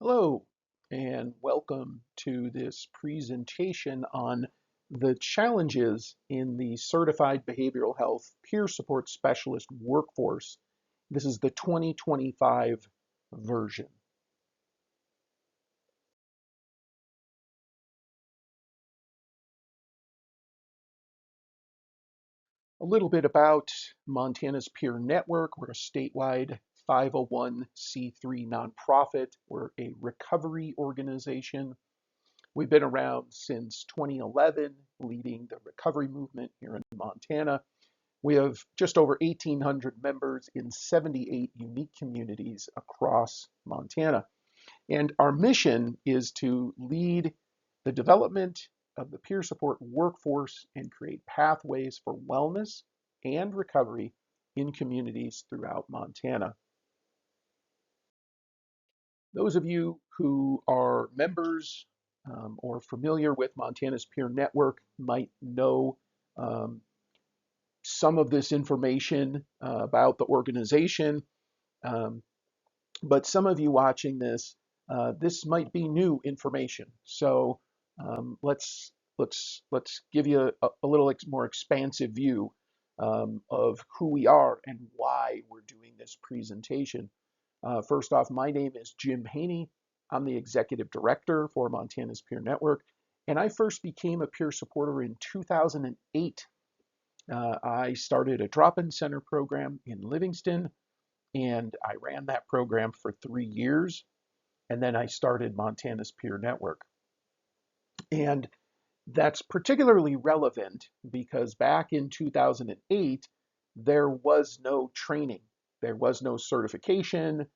Hello, and welcome to this presentation on the challenges in the Certified Behavioral Health Peer Support Specialist workforce. This is the 2025 version. A little bit about Montana's Peer Network. We're a statewide 501c3 nonprofit. We're a recovery organization. We've been around since 2011, leading the recovery movement here in Montana. We have just over 1,800 members in 78 unique communities across Montana. And our mission is to lead the development of the peer support workforce and create pathways for wellness and recovery in communities throughout Montana. Those of you who are members or familiar with Montana's Peer Network might know um, some of this information about the organization, um, but some of you watching this, this might be new information. So let's give you a little more expansive view of who we are and why we're doing this presentation. First off, my name is Jim Hajny. I'm the executive director for Montana's Peer Network, and I first became a peer supporter in 2008. I started a drop-in center program in Livingston, and I ran that program for 3 years, and then I started Montana's Peer Network. And that's particularly relevant because back in 2008, there was no training, there was no certification,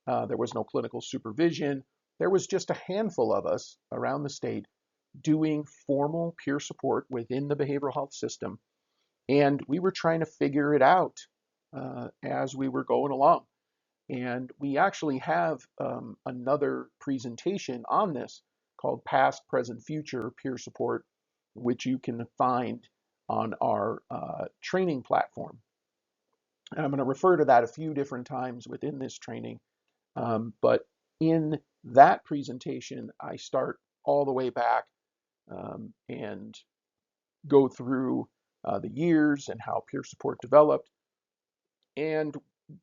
there was no clinical supervision. There was just a handful of us around the state doing formal peer support within the behavioral health system. And we were trying to figure it out as we were going along. And we actually have another presentation on this called Past, Present, Future Peer Support, which you can find on our training platform. And I'm going to refer to that a few different times within this training. But in that presentation, I start all the way back and go through the years and how peer support developed and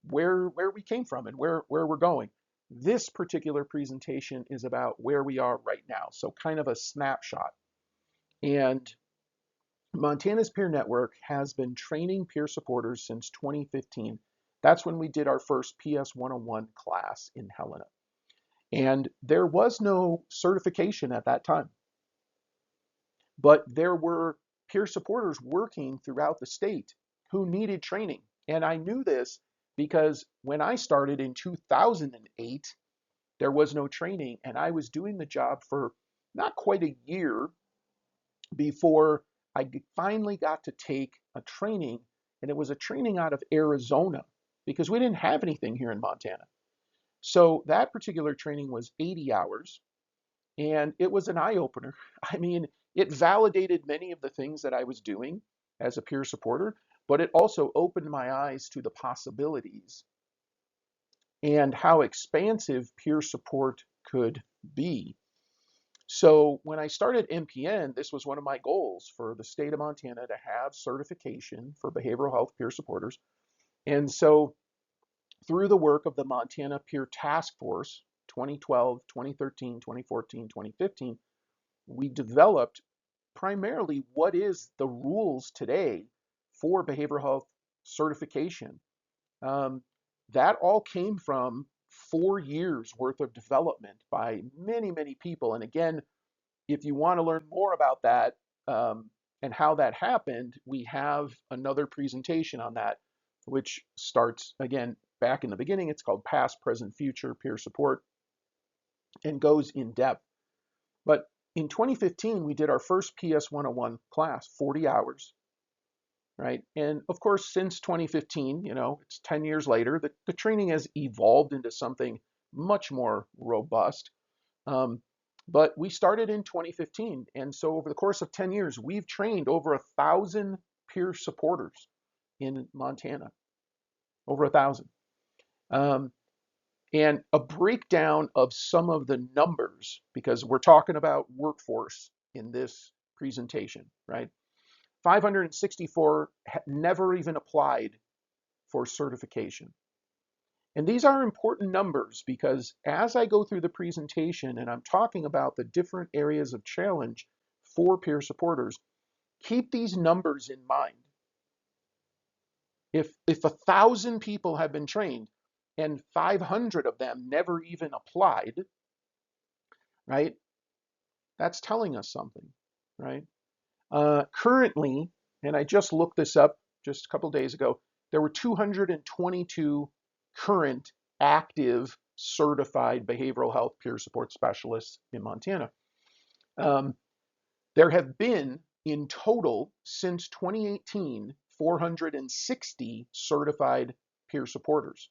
where we came from and where we're going. This particular presentation is about where we are right now, so kind of a snapshot. And Montana's Peer Network has been training peer supporters since 2015. That's when we did our first PS 101 class in Helena. And there was no certification at that time, but there were peer supporters working throughout the state who needed training. And I knew this because when I started in 2008, there was no training, and I was doing the job for not quite a year before I finally got to take a training, and it was a training out of Arizona because we didn't have anything here in Montana. So that particular training was 80 hours, and it was an eye opener. I mean, it validated many of the things that I was doing as a peer supporter, but it also opened my eyes to the possibilities and how expansive peer support could be. So when I started MPN, this was one of my goals for the state of Montana to have certification for behavioral health peer supporters. And so through the work of the Montana Peer Task Force, 2012, 2013, 2014, 2015, we developed primarily what is the rules today for behavioral health certification. Um, that all came from 4 years worth of development by many, many people. And again, if you want to learn more about that and how that happened, we have another presentation on that, which starts again back in the beginning. It's called Past, Present, Future Peer Support and goes in depth. But in 2015, we did our first PS 101 class, 40 hours, right? And of course, since 2015, it's 10 years later, the training has evolved into something much more robust. Um, but we started in 2015. And so over the course of 10 years, we've trained over 1,000 peer supporters in Montana, over 1,000. Um, and a breakdown of some of the numbers, because we're talking about workforce in this presentation, right? 564 never even applied for certification. And these are important numbers because as I go through the presentation and I'm talking about the different areas of challenge for peer supporters, keep these numbers in mind. If 1,000 people have been trained and 500 of them never even applied, right? That's telling us something, right? Currently, and I just looked this up just a couple days ago, there were 222 current active certified behavioral health peer support specialists in Montana. There have been in total since 2018 460 certified peer supporters.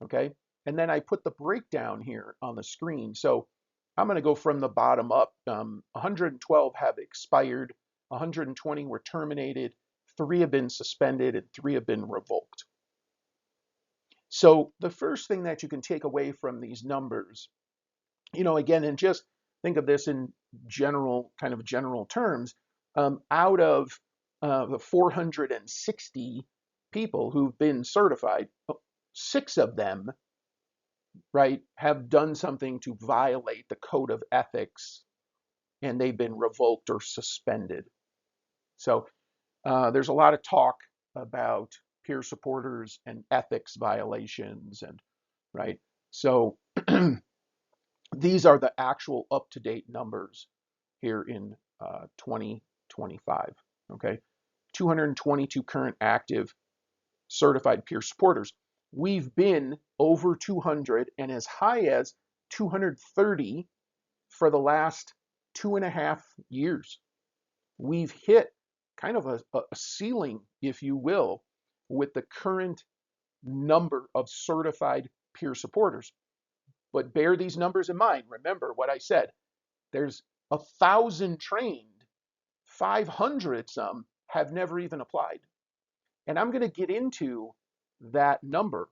Okay, and then I put the breakdown here on the screen. So I'm going to go from the bottom up. 112 have expired, 120 were terminated, 3 have been suspended, and 3 have been revoked. So the first thing that you can take away from these numbers, again, and just think of this in general, kind of general terms, out of the 460 people who've been certified, 6 of them, right, have done something to violate the code of ethics and they've been revoked or suspended. So there's a lot of talk about peer supporters and ethics violations, and right. So these are the actual up-to-date numbers here in 2025. Okay, 222 current active certified peer supporters. We've been over 200 and as high as 230 for the last 2.5 years. We've hit kind of a ceiling, if you will, with the current number of certified peer supporters. But bear these numbers in mind. Remember what I said. There's 1,000 trained, 500 some have never even applied. And I'm going to get into that number.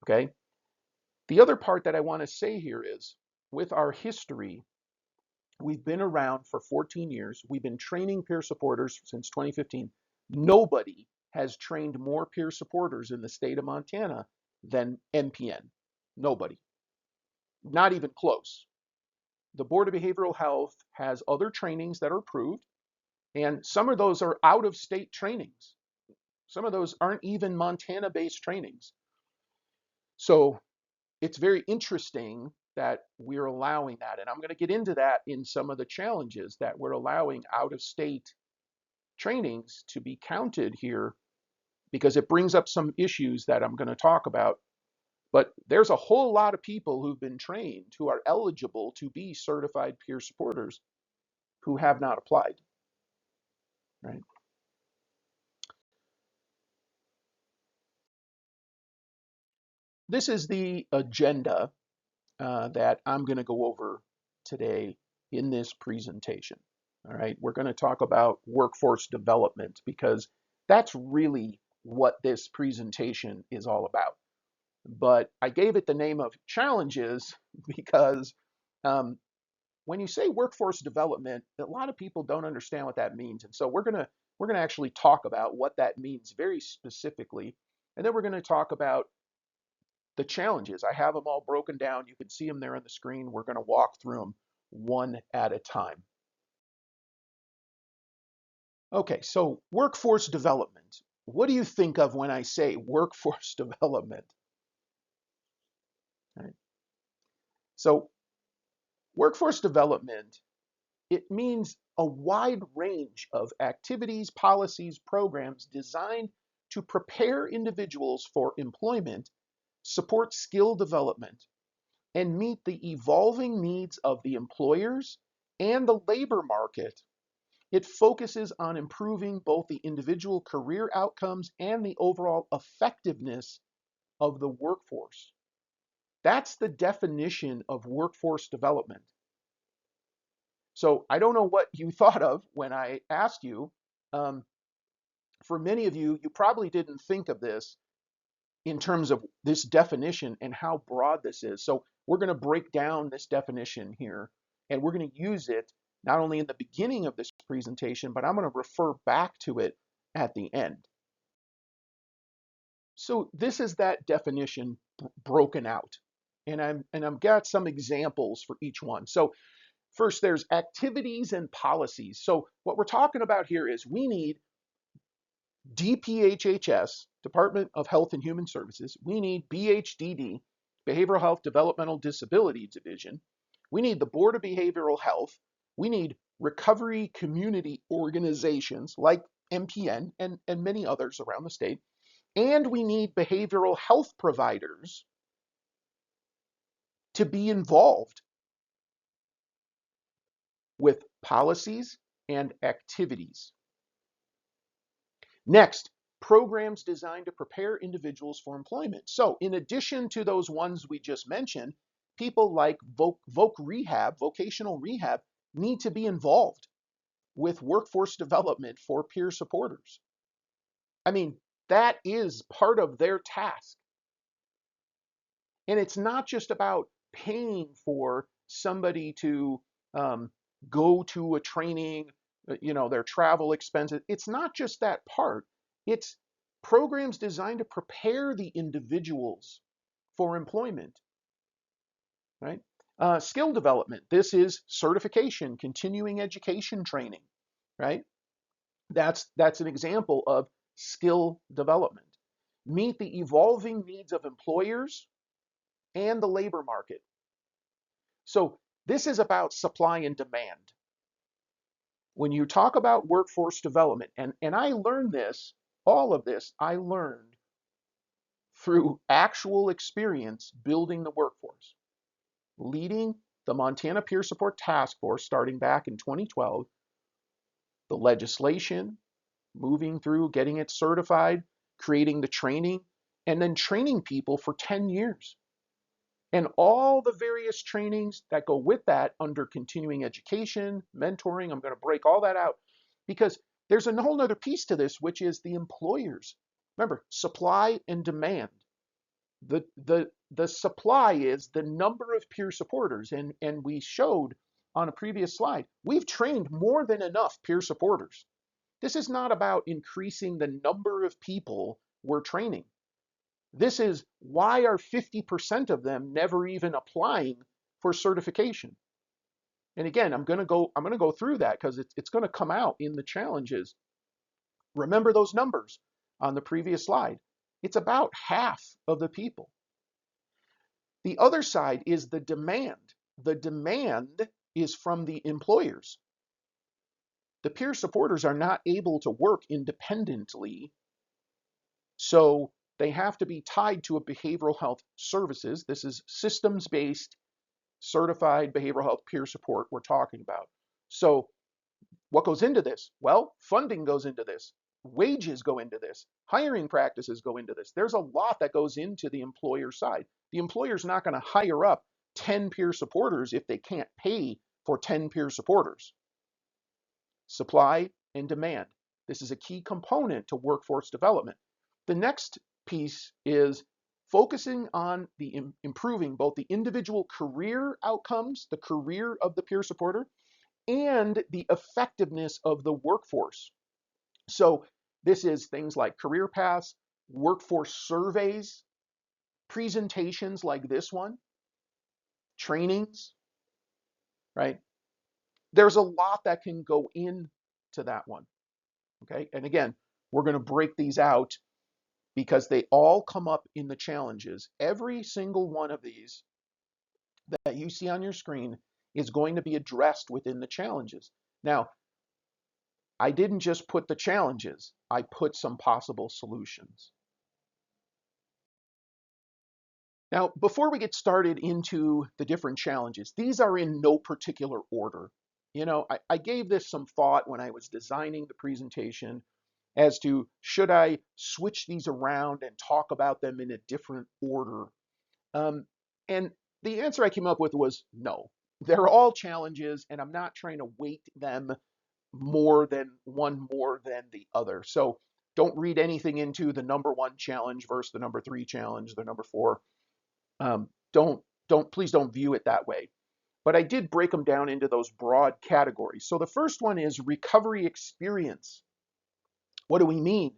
Okay. The other part that I want to say here is with our history, we've been around for 14 years. We've been training peer supporters since 2015. Nobody has trained more peer supporters in the state of Montana than MPN. Nobody. Not even close. The Board of Behavioral Health has other trainings that are approved, and some of those are out of state trainings. Some of those aren't even Montana-based trainings. So it's very interesting that we're allowing that. And I'm going to get into that in some of the challenges that we're allowing out-of-state trainings to be counted here, because it brings up some issues that I'm going to talk about. But there's a whole lot of people who've been trained who are eligible to be certified peer supporters who have not applied, right? This is the agenda that I'm going to go over today in this presentation. All right, we're going to talk about workforce development because that's really what this presentation is all about. But I gave it the name of challenges because when you say workforce development, a lot of people don't understand what that means. And so we're gonna actually talk about what that means very specifically, and then we're going to talk about the challenges. I have them all broken down. You can see them there on the screen. We're going to walk through them one at a time. Okay, so workforce development. What do you think of when I say workforce development? Right. So workforce development, it means a wide range of activities, policies, programs designed to prepare individuals for employment, support skill development, and meet the evolving needs of the employers and the labor market. It focuses on improving both the individual career outcomes and the overall effectiveness of the workforce. That's the definition of workforce development. So I don't know what you thought of when I asked you. For many of you, you probably didn't think of this in terms of this definition and how broad this is. So we're going to break down this definition here, and we're going to use it not only in the beginning of this presentation, but I'm going to refer back to it at the end. So this is that definition broken out, and I've got some examples for each one. So first, there's activities and policies. So what we're talking about here is we need DPHHS, Department of Health and Human Services. We need BHDD, Behavioral Health Developmental Disability Division. We need the Board of Behavioral Health. We need recovery community organizations like MPN and many others around the state. And we need behavioral health providers to be involved with policies and activities. Next, programs designed to prepare individuals for employment. So in addition to those ones we just mentioned, people like vocational rehab, need to be involved with workforce development for peer supporters. I mean, that is part of their task. And it's not just about paying for somebody to go to a training, their travel expenses. It's not just that part. It's programs designed to prepare the individuals for employment, right? Skill development. This is certification, continuing education training, right? That's an example of skill development. Meet the evolving needs of employers and the labor market. So this is about supply and demand. When you talk about workforce development, and I learned this, all of this, I learned through actual experience building the workforce, leading the Montana Peer Support Task Force starting back in 2012, the legislation, moving through, getting it certified, creating the training, and then training people for 10 years. And all the various trainings that go with that under continuing education, mentoring, I'm going to break all that out because there's a whole other piece to this, which is the employers. Remember, supply and demand. The supply is the number of peer supporters, and we showed on a previous slide, we've trained more than enough peer supporters. This is not about increasing the number of people we're training. This is why are 50% of them never even applying for certification? And again, I'm going to go through that because it's going to come out in the challenges. Remember those numbers on the previous slide. It's about half of the people. The other side is the demand. The demand is from the employers. The peer supporters are not able to work independently, so they have to be tied to a behavioral health services. This is systems-based certified behavioral health peer support we're talking about. So what goes into this? Well, funding goes into this. Wages go into this. Hiring practices go into this. There's a lot that goes into the employer side. The employer's not going to hire up 10 peer supporters if they can't pay for 10 peer supporters. Supply and demand. This is a key component to workforce development. The next piece is focusing on the improving both the individual career outcomes, the career of the peer supporter, and the effectiveness of the workforce. So this is things like career paths, workforce surveys, presentations like this one, trainings, right? There's a lot that can go into that one, okay? And again, we're going to break these out because they all come up in the challenges. Every single one of these that you see on your screen is going to be addressed within the challenges. Now, I didn't just put the challenges, I put some possible solutions. Now, before we get started into the different challenges, these are in no particular order. I gave this some thought when I was designing the presentation as to should I switch these around and talk about them in a different order. And the answer I came up with was no. They're all challenges, and I'm not trying to weight them more than the other. So Don't read anything into the number 1 challenge versus the number 3 challenge, the number 4. Um, please don't view it that way. But I did break them down into those broad categories. So the first one is recovery experience. What do we mean?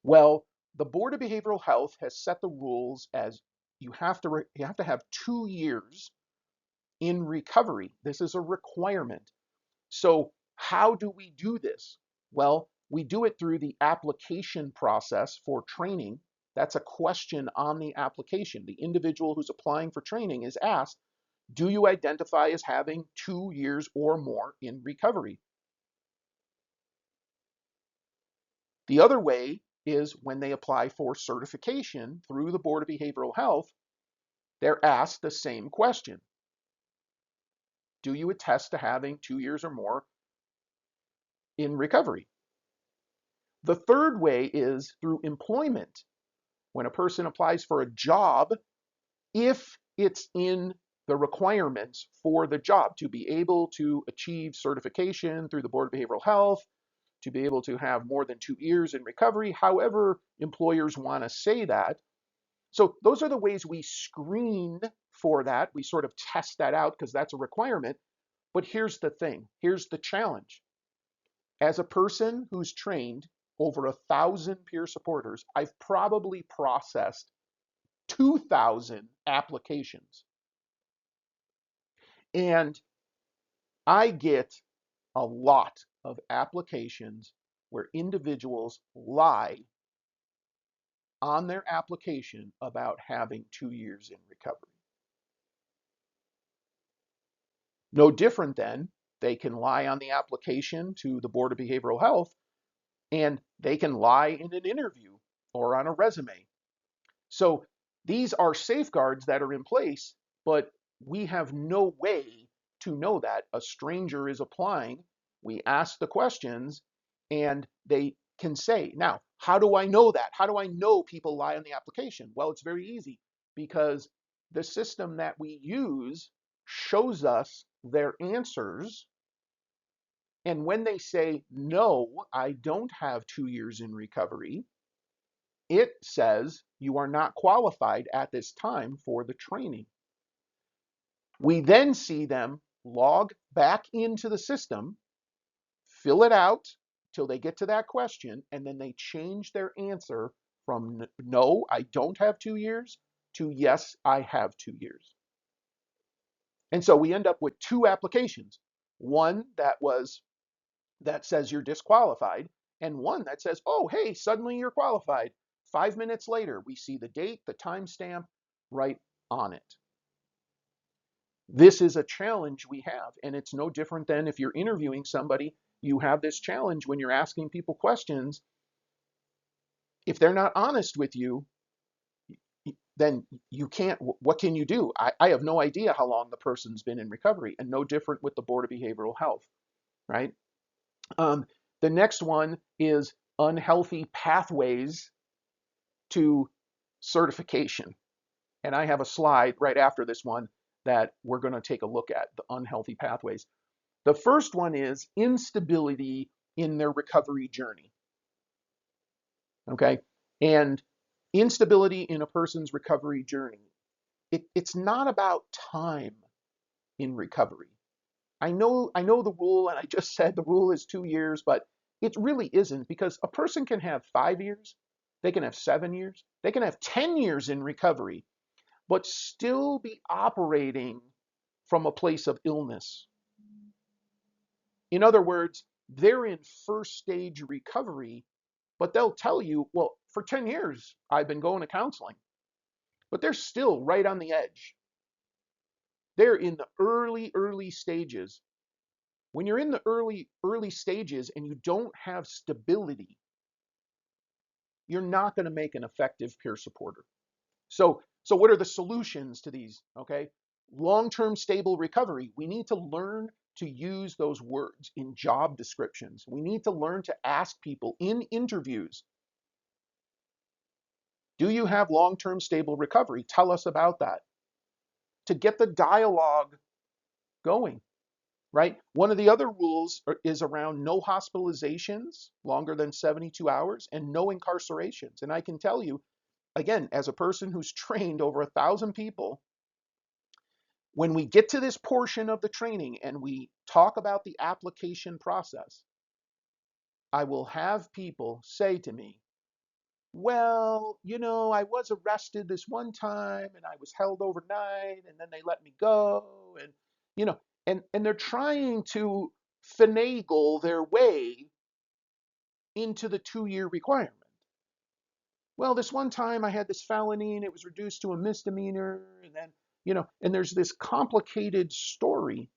Well, the Board of Behavioral Health has set the rules as you have to have 2 years in recovery. This is a requirement. So how do we do this? Well, we do it through the application process for training. That's a question on the application. The individual who's applying for training is asked, do you identify as having 2 years or more in recovery? The other way is when they apply for certification through the Board of Behavioral Health, they're asked the same question. Do you attest to having 2 years or more in recovery? The third way is through employment. When a person applies for a job, if it's in the requirements for the job to be able to achieve certification through the Board of Behavioral Health, to be able to have more than 2 years in recovery, however employers want to say that. So those are the ways we screen for that. We sort of test that out because that's a requirement. But here's the thing. Here's the challenge. As a person who's trained over 1,000 peer supporters, I've probably processed 2,000 applications. And I get a lot of applications where individuals lie on their application about having 2 years in recovery. No different than they can lie on the application to the Board of Behavioral Health, and they can lie in an interview or on a resume. So these are safeguards that are in place, but we have no way to know that. A stranger is applying, we ask the questions, and they can say, now, how do I know that? How do I know people lie on the application? Well, it's very easy because the system that we use shows us their answers. And when they say, no, I don't have 2 years in recovery, it says you are not qualified at this time for the training. We then see them log back into the system, fill it out till they get to that question, and then they change their answer from no, I don't have 2 years to yes, I have 2 years. And so we end up with 2 applications. One that says you're disqualified, and one that says, oh, hey, suddenly you're qualified. 5 minutes later, we see the date, the timestamp right on it. This is a challenge we have, and it's no different than if you're interviewing somebody, you have this challenge when you're asking people questions. If they're not honest with you, then you can't, what can you do? I have no idea how long the person's been in recovery, and no different with the Board of Behavioral Health, right? The next one is unhealthy pathways to certification. And I have a slide right after this one that we're going to take a look at, the unhealthy pathways. The first one is instability in their recovery journey. Okay? And instability in a person's recovery journey, it's not about time in recovery. I know the rule, and I just said the rule is 2 years, but it really isn't, because a person can have 5 years, they can have 7 years, they can have 10 years in recovery, but still be operating from a place of illness. In other words, they're in first stage recovery, but they'll tell you, well, for 10 years, I've been going to counseling, but they're still right on the edge. They're in the early stages. When you're in the early stages and you don't have stability, you're not going to make an effective peer supporter. So what are the solutions to these? Okay, long-term stable recovery. We need to learn to use those words in job descriptions. We need to learn to ask people in interviews, do you have long-term stable recovery? Tell us about that. To get the dialogue going. right? One of the other rules is around no hospitalizations longer than 72 hours and no incarcerations. And I can tell you, again, as a person who's trained over 1,000 people, when we get to this portion of the training and we talk about the application process, I will have people say to me, well, I was arrested this one time and I was held overnight and then they let me go. And, you know, and they're trying to finagle their way into the 2-year requirement. Well, this one time I had this felony and it was reduced to a misdemeanor. And then, and there's this complicated story.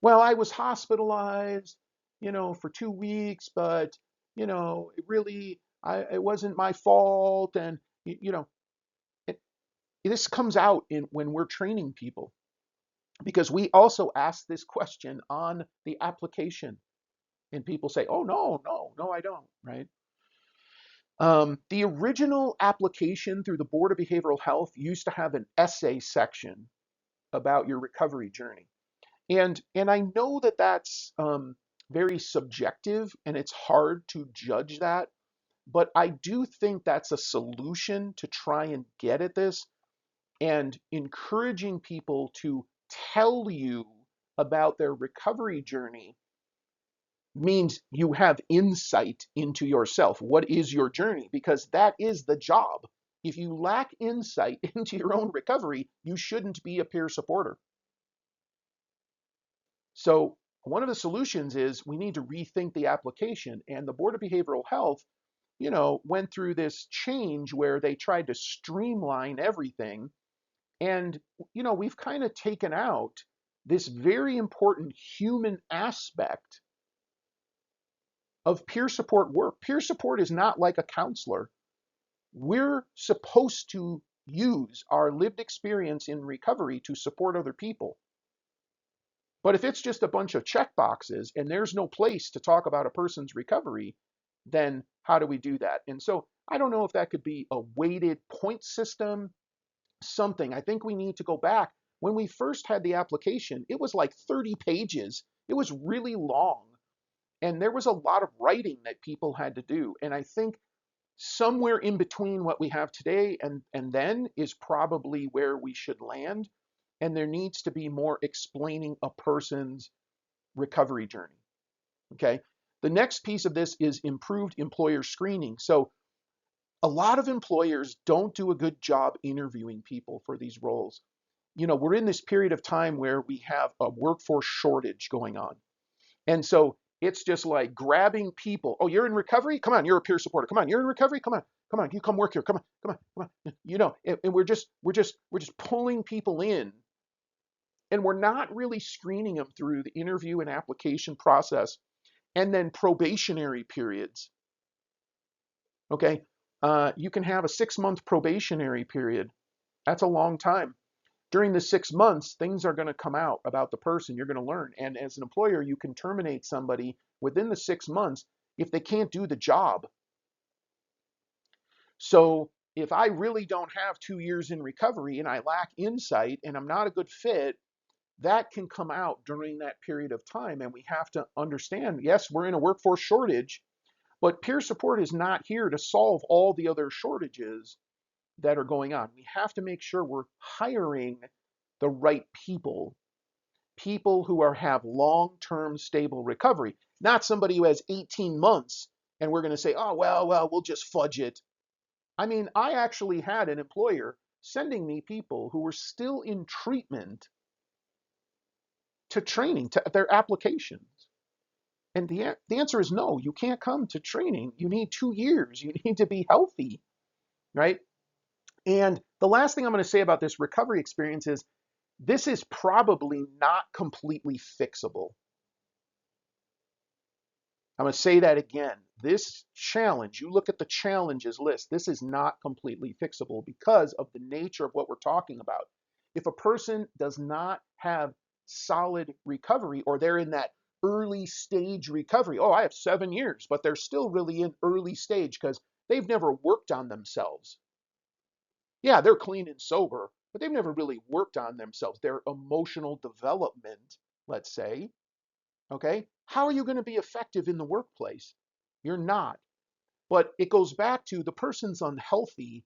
Well, I was hospitalized, for 2 weeks, but, it wasn't my fault. And, it, this comes out when we're training people because we also ask this question on the application and people say, oh, no, I don't, right? The original application through the Board of Behavioral Health used to have an essay section about your recovery journey. And I know that that's very subjective and it's hard to judge that, but I do think that's a solution to try and get at this and encouraging people to tell you about their recovery journey means you have insight into yourself. What is your journey? Because that is the job. If you lack insight into your own recovery, you shouldn't be a peer supporter. So one of the solutions is we need to rethink the application. And the Board of Behavioral Health, went through this change where they tried to streamline everything. And, we've kind of taken out this very important human aspect of peer support work. Peer support is not like a counselor. We're supposed to use our lived experience in recovery to support other people. But if it's just a bunch of check boxes and there's no place to talk about a person's recovery, then how do we do that? And so I don't know if that could be a weighted point system, something. I think we need to go back. When we first had the application, it was like 30 pages. It was really long. And there was a lot of writing that people had to do. And I think somewhere in between what we have today and then is probably where we should land. And there needs to be more explaining a person's recovery journey. Okay. The next piece of this is improved employer screening. So a lot of employers don't do a good job interviewing people for these roles. We're in this period of time where we have a workforce shortage going on. And so it's just like grabbing people. Oh, you're in recovery? Come on, you're a peer supporter. Come on, you're in recovery? Come on, you come work here. Come on. And we're just pulling people in. And we're not really screening them through the interview and application process and then probationary periods. Okay, you can have a 6-month probationary period. That's a long time. During the 6 months, things are going to come out about the person. You're going to learn. And as an employer, you can terminate somebody within the 6 months if they can't do the job. So if I really don't have 2 years in recovery and I lack insight and I'm not a good fit, that can come out during that period of time. And we have to understand, yes, we're in a workforce shortage, but peer support is not here to solve all the other shortages that are going on. We have to make sure we're hiring the right people who have long-term stable recovery, not somebody who has 18 months and we're going to say, oh, well, we'll just fudge it. I mean, I actually had an employer sending me people who were still in treatment to training, to their applications. And the answer is no, you can't come to training. You need 2 years. You need to be healthy, right? And the last thing I'm going to say about this recovery experience is this is probably not completely fixable. I'm going to say that again. This challenge, you look at the challenges list, this is not completely fixable because of the nature of what we're talking about. If a person does not have solid recovery or they're in that early stage recovery, oh, I have 7 years, but they're still really in early stage because they've never worked on themselves. Yeah, they're clean and sober, but they've never really worked on themselves, their emotional development, let's say, okay? How are you going to be effective in the workplace? You're not. But it goes back to the person's unhealthy,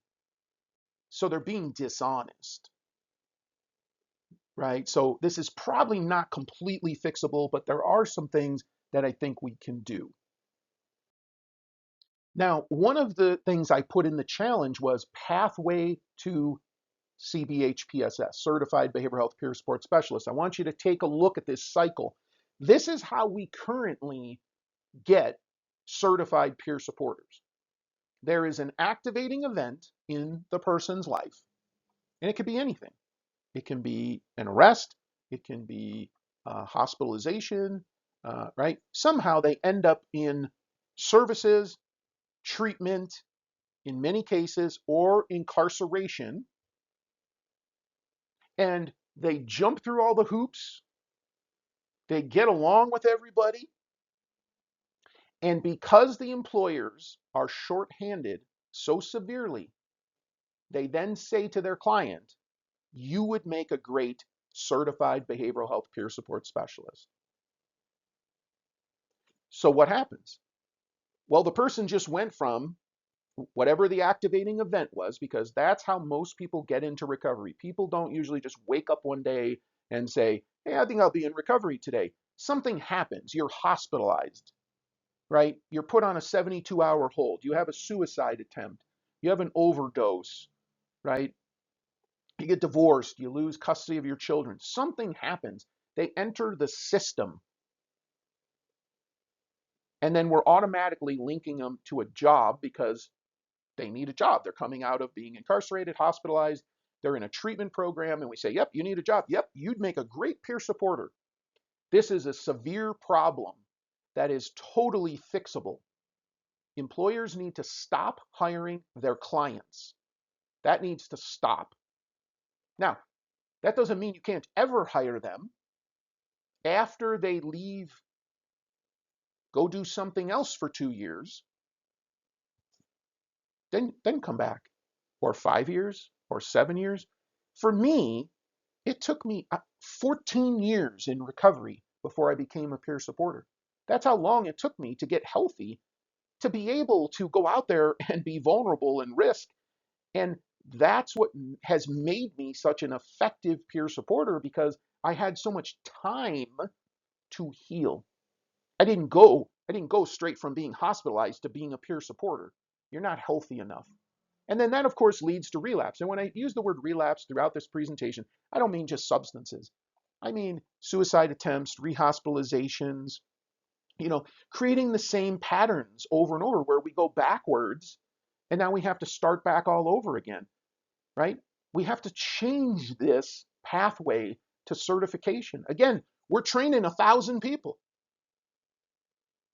so they're being dishonest, right? So this is probably not completely fixable, but there are some things that I think we can do. Now, one of the things I put in the challenge was pathway to CBHPSS, Certified Behavioral Health Peer Support Specialist. I want you to take a look at this cycle. This is how we currently get certified peer supporters. There is an activating event in the person's life, and it could be anything. It can be an arrest, it can be hospitalization, right? Somehow they end up in services, treatment, in many cases, or incarceration, and they jump through all the hoops, they get along with everybody, and because the employers are shorthanded so severely, they then say to their client, you would make a great certified behavioral health peer support specialist. So what happens? Well, the person just went from whatever the activating event was, because that's how most people get into recovery. People don't usually just wake up one day and say, hey, I think I'll be in recovery today. Something happens. You're hospitalized, right? You're put on a 72-hour hold. You have a suicide attempt. You have an overdose, right? You get divorced. You lose custody of your children. Something happens. They enter the system. And then we're automatically linking them to a job because they need a job. They're coming out of being incarcerated, hospitalized. They're in a treatment program. And we say, yep, you need a job. Yep, you'd make a great peer supporter. This is a severe problem that is totally fixable. Employers need to stop hiring their clients. That needs to stop. Now, that doesn't mean you can't ever hire them after they leave, go do something else for 2 years, then come back, or 5 years, or 7 years. For me, it took me 14 years in recovery before I became a peer supporter. That's how long it took me to get healthy, to be able to go out there and be vulnerable and risk. And that's what has made me such an effective peer supporter, because I had so much time to heal. I didn't go straight from being hospitalized to being a peer supporter. You're not healthy enough. And then that, of course, leads to relapse. And when I use the word relapse throughout this presentation, I don't mean just substances. I mean suicide attempts, rehospitalizations, creating the same patterns over and over where we go backwards and now we have to start back all over again, right? We have to change this pathway to certification. Again, we're training 1,000 people.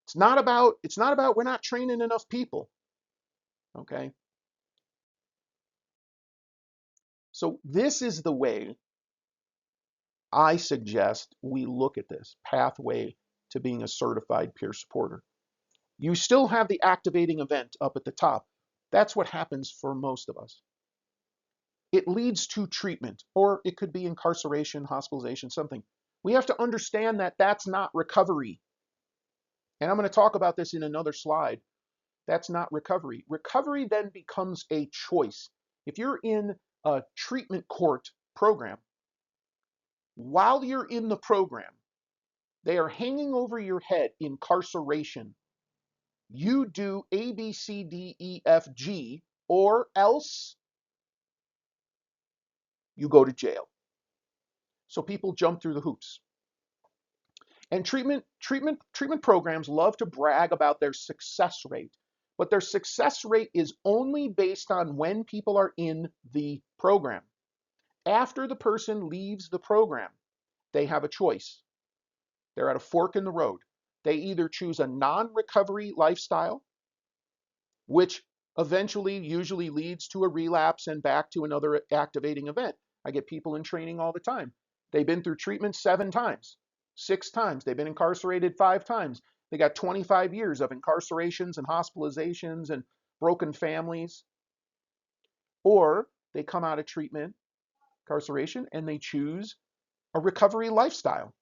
It's not about we're not training enough people, okay? So this is the way I suggest we look at this pathway to being a certified peer supporter. You still have the activating event up at the top. That's what happens for most of us. It leads to treatment, or it could be incarceration, hospitalization, something. We have to understand that that's not recovery. And I'm going to talk about this in another slide. That's not recovery. Recovery then becomes a choice. If you're in a treatment court program, while you're in the program, they are hanging over your head incarceration. You do A, B, C, D, E, F, G, or else you go to jail. So people jump through the hoops. And treatment programs love to brag about their success rate, but their success rate is only based on when people are in the program. After the person leaves the program, they have a choice. They're at a fork in the road. They either choose a non-recovery lifestyle, which eventually usually leads to a relapse and back to another activating event. I get people in training all the time. They've been through treatment 7 times, 6 times. They've been incarcerated 5 times. They got 25 years of incarcerations and hospitalizations and broken families. Or they come out of treatment incarceration, and they choose a recovery lifestyle.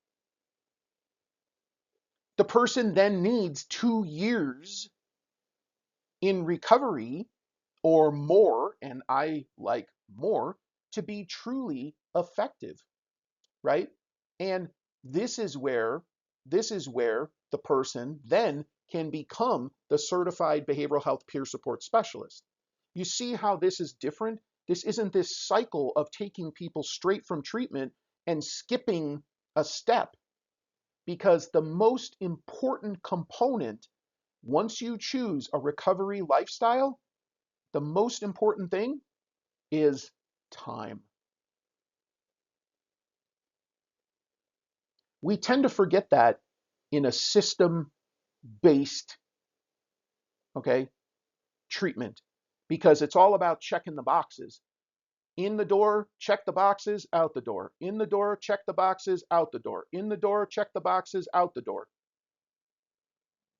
The person then needs 2 years in recovery or more, and I like more, to be truly effective, right? And this is where the person then can become the certified behavioral health peer support specialist. You see how this is different? This isn't this cycle of taking people straight from treatment and skipping a step, because the most important component, once you choose a recovery lifestyle, the most important thing is time. We tend to forget that in a system-based, okay, treatment, because it's all about checking the boxes. In the door, check the boxes, out the door. In the door, check the boxes, out the door. In the door, check the boxes, out the door.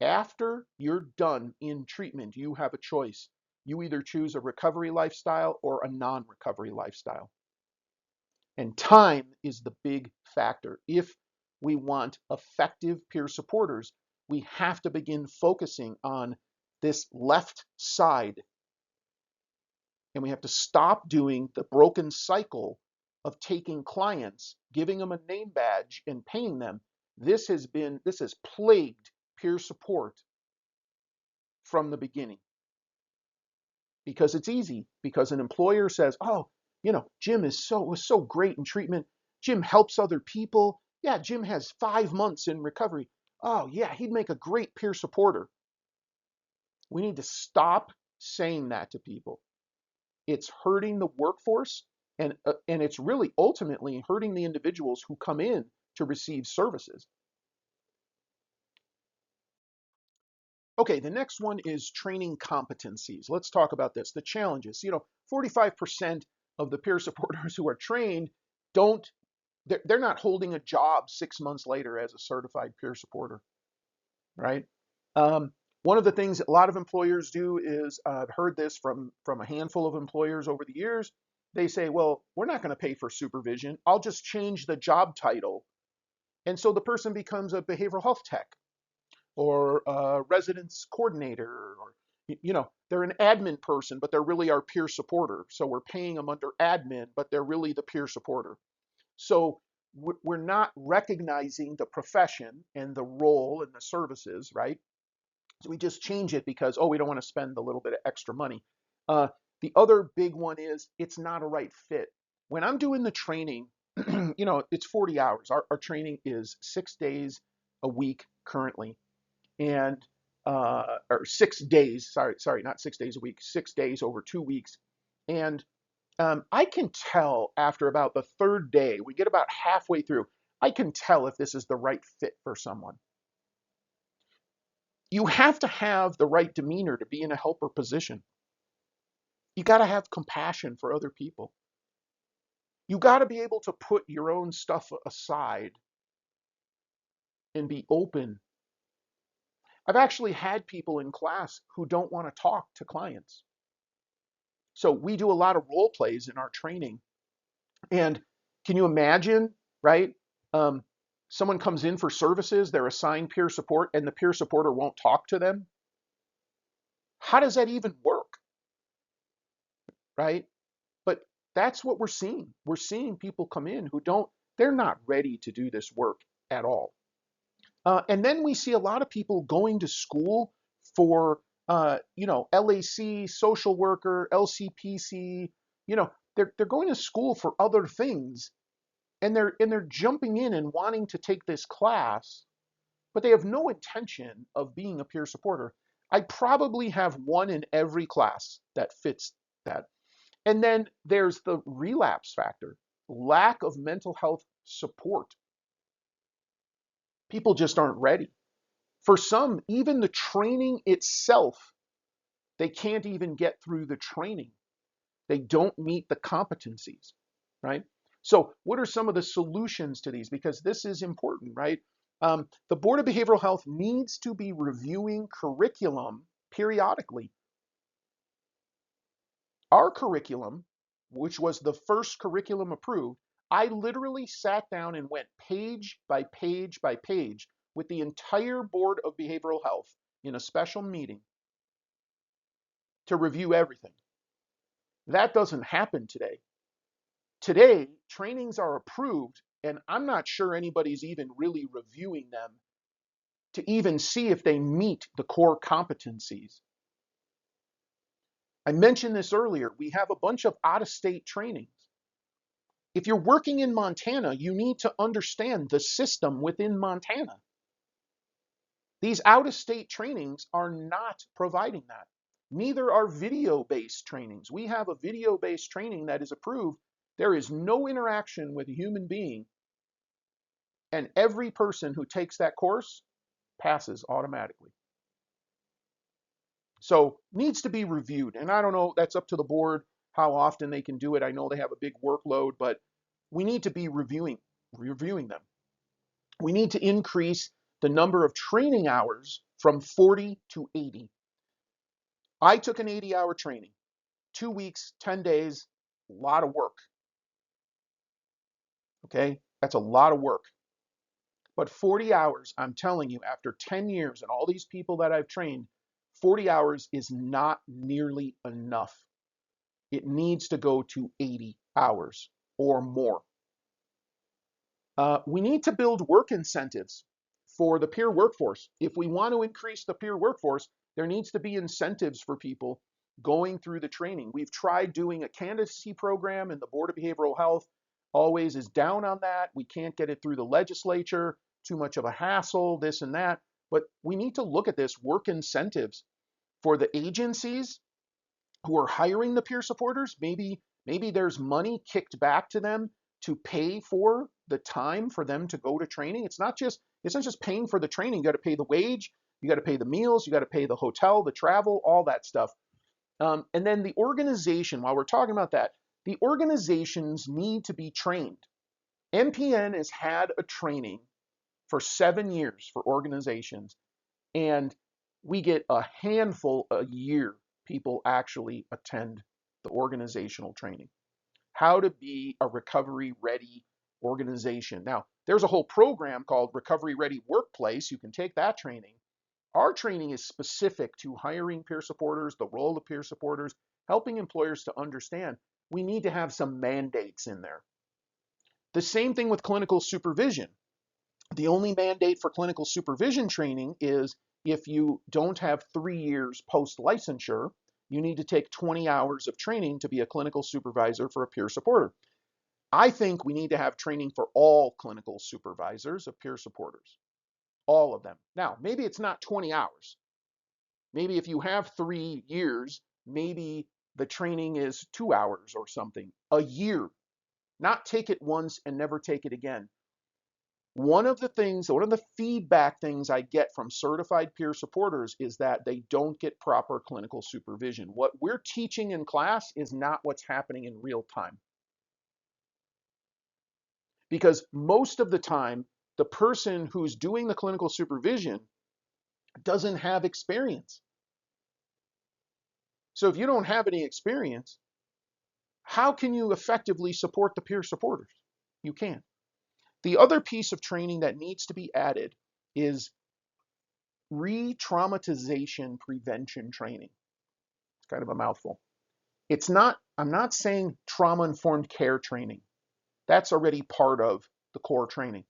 After you're done in treatment, you have a choice. You either choose a recovery lifestyle or a non-recovery lifestyle. And time is the big factor. If we want effective peer supporters, we have to begin focusing on this left side. And we have to stop doing the broken cycle of taking clients, giving them a name badge, and paying them. This has plagued peer support from the beginning, because it's easy. Because an employer says, "Oh, Jim was so great in treatment. Jim helps other people. Yeah, Jim has 5 months in recovery. Oh yeah, he'd make a great peer supporter." We need to stop saying that to people. It's hurting the workforce, and it's really ultimately hurting the individuals who come in to receive services. Okay, the next one is training competencies. Let's talk about this. The challenges. 45% of the peer supporters who are trained they're not holding a job 6 months later as a certified peer supporter, right? One of the things a lot of employers do is, I've heard this from a handful of employers over the years. They say, well, we're not going to pay for supervision. I'll just change the job title. And so the person becomes a behavioral health tech or a residence coordinator, or, they're an admin person, but they're really our peer supporter. So we're paying them under admin, but they're really the peer supporter. So we're not recognizing the profession and the role and the services, right? So we just change it because, we don't want to spend a little bit of extra money. The other big one is it's not a right fit. When I'm doing the training, it's 40 hours. Our training is 6 days a week currently, and or 6 days. Sorry, not 6 days a week. 6 days over 2 weeks, and I can tell after about the third day, we get about halfway through, I can tell if this is the right fit for someone. You have to have the right demeanor to be in a helper position. You got to have compassion for other people. You got to be able to put your own stuff aside and be open. I've actually had people in class who don't want to talk to clients. So we do a lot of role plays in our training. And can you imagine, right? Someone comes in for services, they're assigned peer support, and the peer supporter won't talk to them. How does that even work, right? But that's what we're seeing. We're seeing people come in who they're not ready to do this work at all. And then we see a lot of people going to school for, LAC, social worker, LCPC. They're going to school for other things, and they're jumping in and wanting to take this class, but they have no intention of being a peer supporter. I probably have one in every class that fits that. And then there's the relapse factor, lack of mental health support. People just aren't ready. For some, even the training itself, they can't even get through the training. They don't meet the competencies, right? So what are some of the solutions to these? Because this is important, right? The Board of Behavioral Health needs to be reviewing curriculum periodically. Our curriculum which was the first curriculum approved, I literally sat down and went page by page by page with the entire Board of Behavioral Health in a special meeting to review everything. That doesn't happen today. Today, trainings are approved, and I'm not sure anybody's even really reviewing them to even see if they meet the core competencies. I mentioned this earlier. We have a bunch of out-of-state trainings. If you're working in Montana, you need to understand the system within Montana. These out-of-state trainings are not providing that. Neither are video-based trainings. We have a video-based training that is approved. There is no interaction with a human being, and every person who takes that course passes automatically. So needs to be reviewed. And I don't know, that's up to the board how often they can do it. I know they have a big workload, but we need to be reviewing them. We need to increase the number of training hours from 40 to 80. I took an 80-hour training, 2 weeks, 10 days, a lot of work. Okay, that's a lot of work. But 40 hours, I'm telling you, after 10 years and all these people that I've trained, 40 hours is not nearly enough. It needs to go to 80 hours or more. We need to build work incentives for the peer workforce. If we want to increase the peer workforce, there needs to be incentives for people going through the training. We've tried doing a candidacy program, and the Board of Behavioral Health always is down on that. We can't get it through the legislature, too much of a hassle, this and that. But we need to look at this work incentives for the agencies who are hiring the peer supporters. Maybe there's money kicked back to them to pay for the time for them to go to training. It's not just paying for the training. You got to pay the wage, you got to pay the meals, you got to pay the hotel, the travel, all that stuff. And then the organization, while we're talking about that, the organizations need to be trained. MPN has had a training for 7 years for organizations, and we get a handful a year people actually attend the organizational training. How to be a recovery ready organization. Now, there's a whole program called Recovery Ready Workplace. You can take that training. Our training is specific to hiring peer supporters, the role of peer supporters, helping employers to understand we need to have some mandates in there. The same thing with clinical supervision. The only mandate for clinical supervision training is if you don't have 3 years post-licensure, you need to take 20 hours of training to be a clinical supervisor for a peer supporter. I think we need to have training for all clinical supervisors of peer supporters, all of them. Now, maybe it's not 20 hours. Maybe if you have 3 years, maybe the training is 2 hours or something a year. Not take it once and never take it again. One of the feedback things I get from certified peer supporters is that they don't get proper clinical supervision. What we're teaching in class is not what's happening in real time. Because most of the time, the person who's doing the clinical supervision doesn't have experience. So if you don't have any experience, how can you effectively support the peer supporters? You can't. The other piece of training that needs to be added is re-traumatization prevention training. It's kind of a mouthful. I'm not saying trauma-informed care training. That's already part of the core training.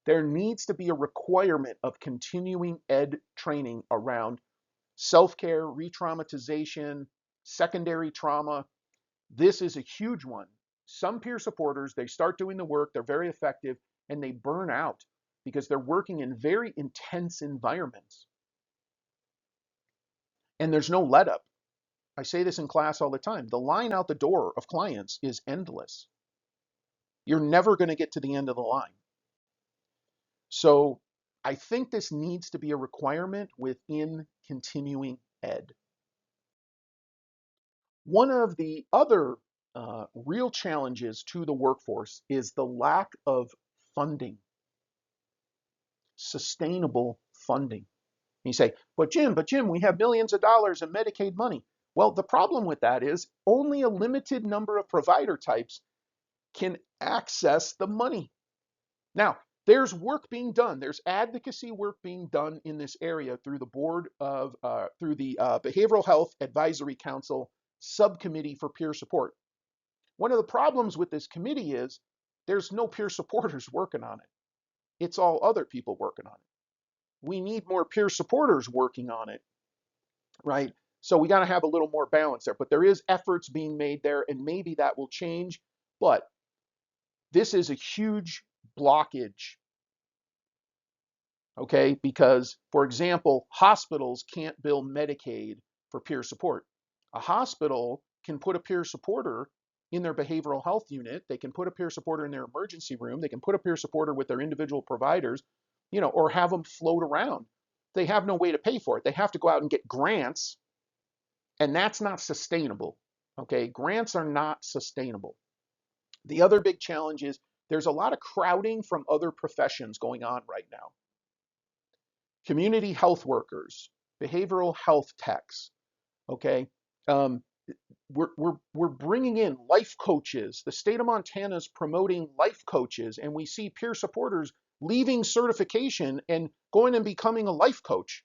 There needs to be a requirement of continuing ed training around self-care, re-traumatization, secondary trauma. This is a huge one. Some peer supporters, they start doing the work, they're very effective, and they burn out because they're working in very intense environments. And there's no let up. I say this in class all the time. The line out the door of clients is endless. You're never going to get to the end of the line. So I think this needs to be a requirement within continuing ed. One of the other real challenges to the workforce is the lack of funding, sustainable funding. And you say, but Jim, we have millions of dollars in Medicaid money. Well, the problem with that is only a limited number of provider types can access the money. Now, there's work being done. There's advocacy work being done in this area through the Behavioral Health Advisory Council Subcommittee for Peer Support. One of the problems with this committee is there's no peer supporters working on it. It's all other people working on it. We need more peer supporters working on it, right? So we got to have a little more balance there. But there is efforts being made there, and maybe that will change. But this is a huge blockage, okay? Because, for example, hospitals can't bill Medicaid for peer support. A hospital can put a peer supporter in their behavioral health unit. They can put a peer supporter in their emergency room. They can put a peer supporter with their individual providers, or have them float around. They have no way to pay for it. They have to go out and get grants, and that's not sustainable, okay? Grants are not sustainable. The other big challenge is there's a lot of crowding from other professions going on right now. Community health workers, behavioral health techs, okay? We're bringing in life coaches. The state of Montana is promoting life coaches, and we see peer supporters leaving certification and going and becoming a life coach.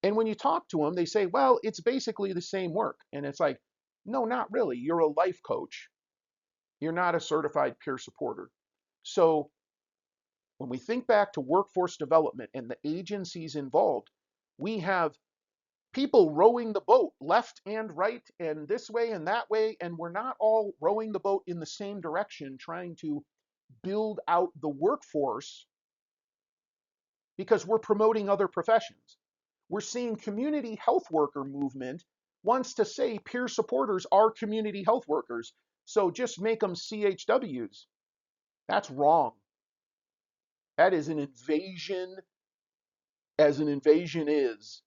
And when you talk to them, they say, well, it's basically the same work. And it's like, no, not really. You're a life coach. You're not a certified peer supporter. So when we think back to workforce development and the agencies involved, we have people rowing the boat left and right and this way and that way, and we're not all rowing the boat in the same direction, trying to build out the workforce because we're promoting other professions. We're seeing community health worker movement wants to say peer supporters are community health workers, so just make them CHWs. That's wrong. That is an invasion, as an invasion is.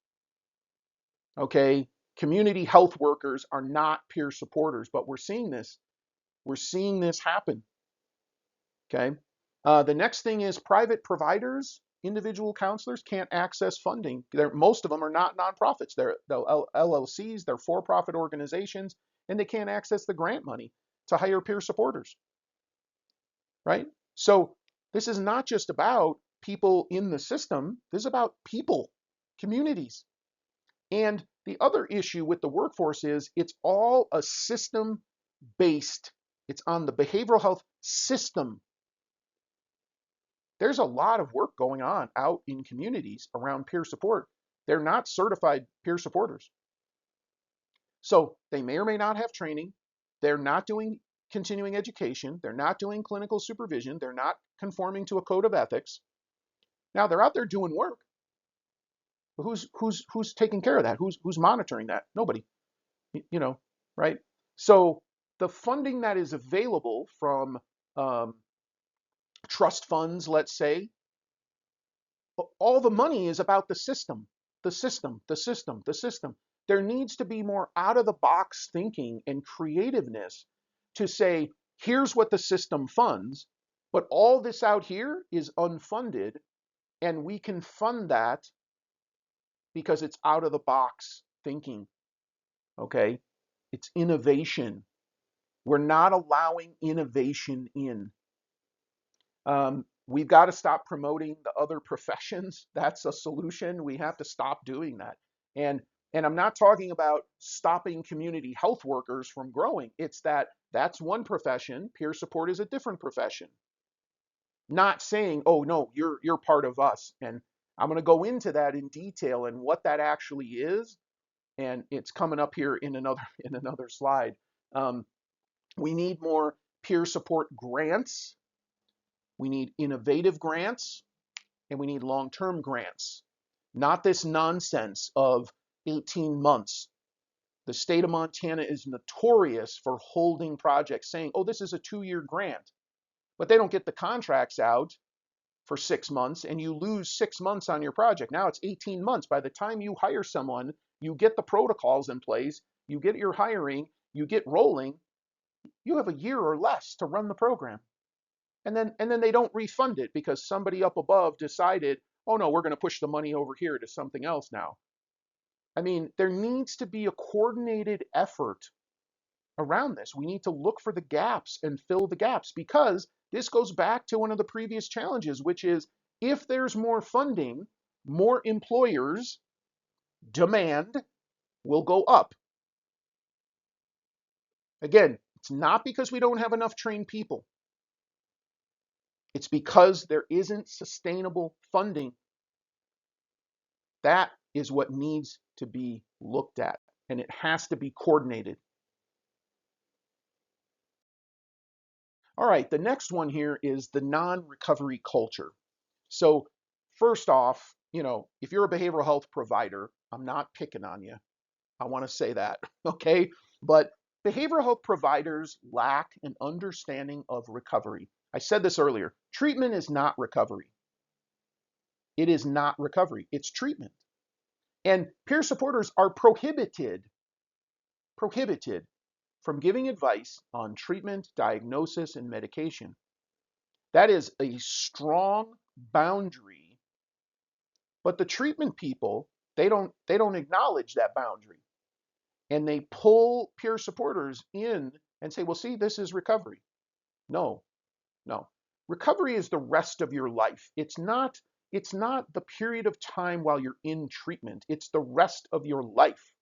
Okay, community health workers are not peer supporters, but we're seeing this. We're seeing this happen. Okay, the next thing is private providers, individual counselors can't access funding. Most of them are not nonprofits. They're LLCs, they're for-profit organizations, and they can't access the grant money to hire peer supporters. Right? So this is not just about people in the system. This is about people, communities. And the other issue with the workforce is it's all a system based. It's on the behavioral health system. There's a lot of work going on out in communities around peer support. They're not certified peer supporters. So they may or may not have training. They're not doing continuing education. They're not doing clinical supervision. They're not conforming to a code of ethics. Now they're out there doing work. But who's taking care of that? Who's monitoring that? Nobody. Right? So the funding that is available from trust funds, let's say, all the money is about the system, the system, the system, the system. There needs to be more out of the box thinking and creativeness to say, here's what the system funds, but all this out here is unfunded, and we can fund that because it's out of the box thinking. Okay? It's innovation. We're not allowing innovation in. We've got to stop promoting the other professions. That's a solution. We have to stop doing that. And I'm not talking about stopping community health workers from growing. It's that's one profession. Peer support is a different profession. Not saying, oh no, you're part of us. And I'm going to go into that in detail and what that actually is. And it's coming up here in another slide. We need more peer support grants. We need innovative grants, and we need long-term grants. Not this nonsense of 18 months. The state of Montana is notorious for holding projects, saying, oh, this is a 2-year grant. But they don't get the contracts out for 6 months, and you lose 6 months on your project. Now it's 18 months. By the time you hire someone, you get the protocols in place, you get your hiring, you get rolling, you have a year or less to run the program. And then they don't refund it because somebody up above decided, oh no, we're going to push the money over here to something else now. I mean, there needs to be a coordinated effort around this. We need to look for the gaps and fill the gaps, because this goes back to one of the previous challenges, which is if there's more funding, more employers' demand will go up. Again, it's not because we don't have enough trained people. It's because there isn't sustainable funding. That is what needs to be looked at, and it has to be coordinated. All right, the next one here is the non-recovery culture. So first off, if you're a behavioral health provider, I'm not picking on you. I want to say that, okay? But behavioral health providers lack an understanding of recovery. I said this earlier. Treatment is not recovery. It is not recovery. It's treatment. And peer supporters are prohibited from giving advice on treatment, diagnosis, and medication. That is a strong boundary, but the treatment people, they don't acknowledge that boundary. And they pull peer supporters in and say, well, see, this is recovery. No, no. Recovery is the rest of your life. It's not the period of time while you're in treatment. It's the rest of your life.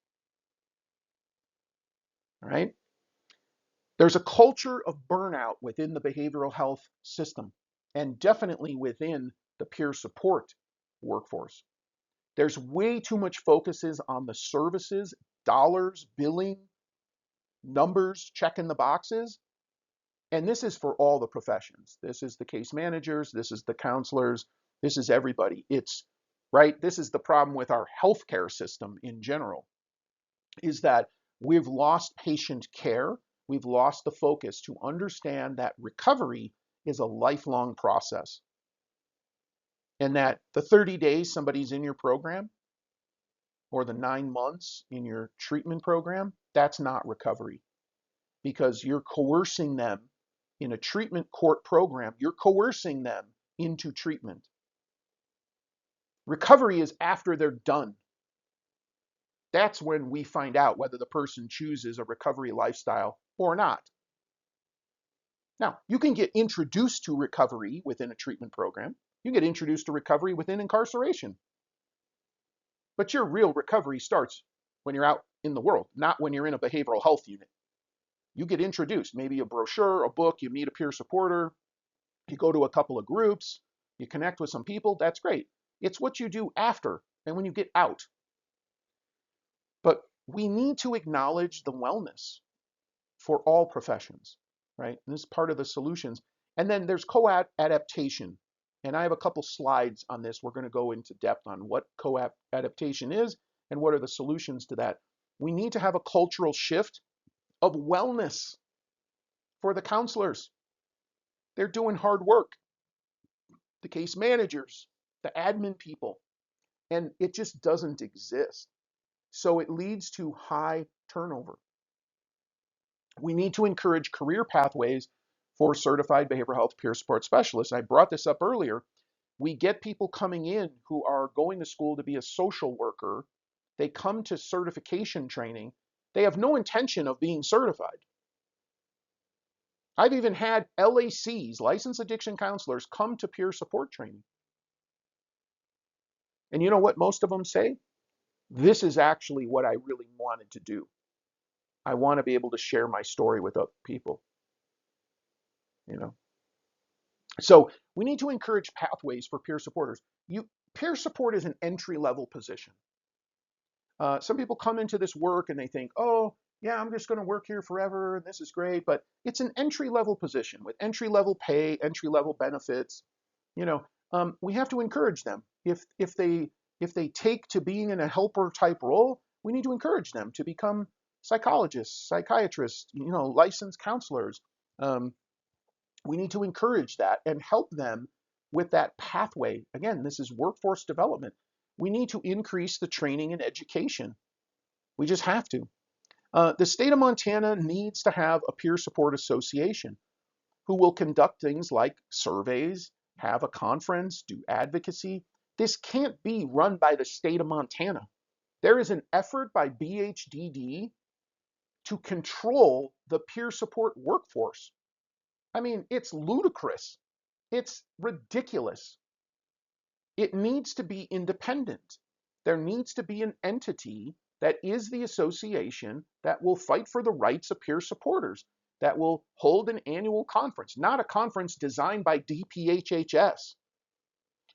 All right? There's a culture of burnout within the behavioral health system, and definitely within the peer support workforce. There's way too much focuses on the services, dollars, billing, numbers, checking the boxes. And this is for all the professions. This is the case managers, this is the counselors, this is everybody. It's right. This is the problem with our healthcare system in general, is that we've lost patient care. We've lost the focus to understand that recovery is a lifelong process, and that the 30 days somebody's in your program or the 9 months in your treatment program, that's not recovery, because you're coercing them in a treatment court program. You're coercing them into treatment. Recovery is after they're done. That's when we find out whether the person chooses a recovery lifestyle or not. Now, you can get introduced to recovery within a treatment program. You get introduced to recovery within incarceration. But your real recovery starts when you're out in the world, not when you're in a behavioral health unit. You get introduced, maybe a brochure, a book, you meet a peer supporter, you go to a couple of groups, you connect with some people, that's great. It's what you do after and when you get out. But we need to acknowledge the wellness for all professions, right? And this is part of the solutions. And then there's co-adaptation. And I have a couple slides on this. We're going to go into depth on what co-adaptation is and what are the solutions to that. We need to have a cultural shift of wellness for the counselors. They're doing hard work. The case managers, the admin people, and it just doesn't exist. So it leads to high turnover. We need to encourage career pathways for certified behavioral health peer support specialists. I brought this up earlier. We get people coming in who are going to school to be a social worker. They come to certification training. They have no intention of being certified. I've even had LACs, licensed addiction counselors, come to peer support training. And you know what most of them say? This is actually what I really wanted to do. I want to be able to share my story with other people. So we need to encourage pathways for peer supporters. Peer support is an entry-level position. Some people come into this work and they think, oh, yeah, I'm just going to work here forever, and this is great. But it's an entry-level position with entry-level pay, entry-level benefits. We have to encourage them. If they take to being in a helper type role, we need to encourage them to become psychologists, psychiatrists, licensed counselors. We need to encourage that and help them with that pathway. Again, this is workforce development. We need to increase the training and education. We just have to. The state of Montana needs to have a peer support association who will conduct things like surveys, have a conference, do advocacy. This can't be run by the state of Montana. There is an effort by BHDD to control the peer support workforce. I mean, it's ludicrous. It's ridiculous. It needs to be independent. There needs to be an entity that is the association that will fight for the rights of peer supporters, that will hold an annual conference, not a conference designed by DPHHS,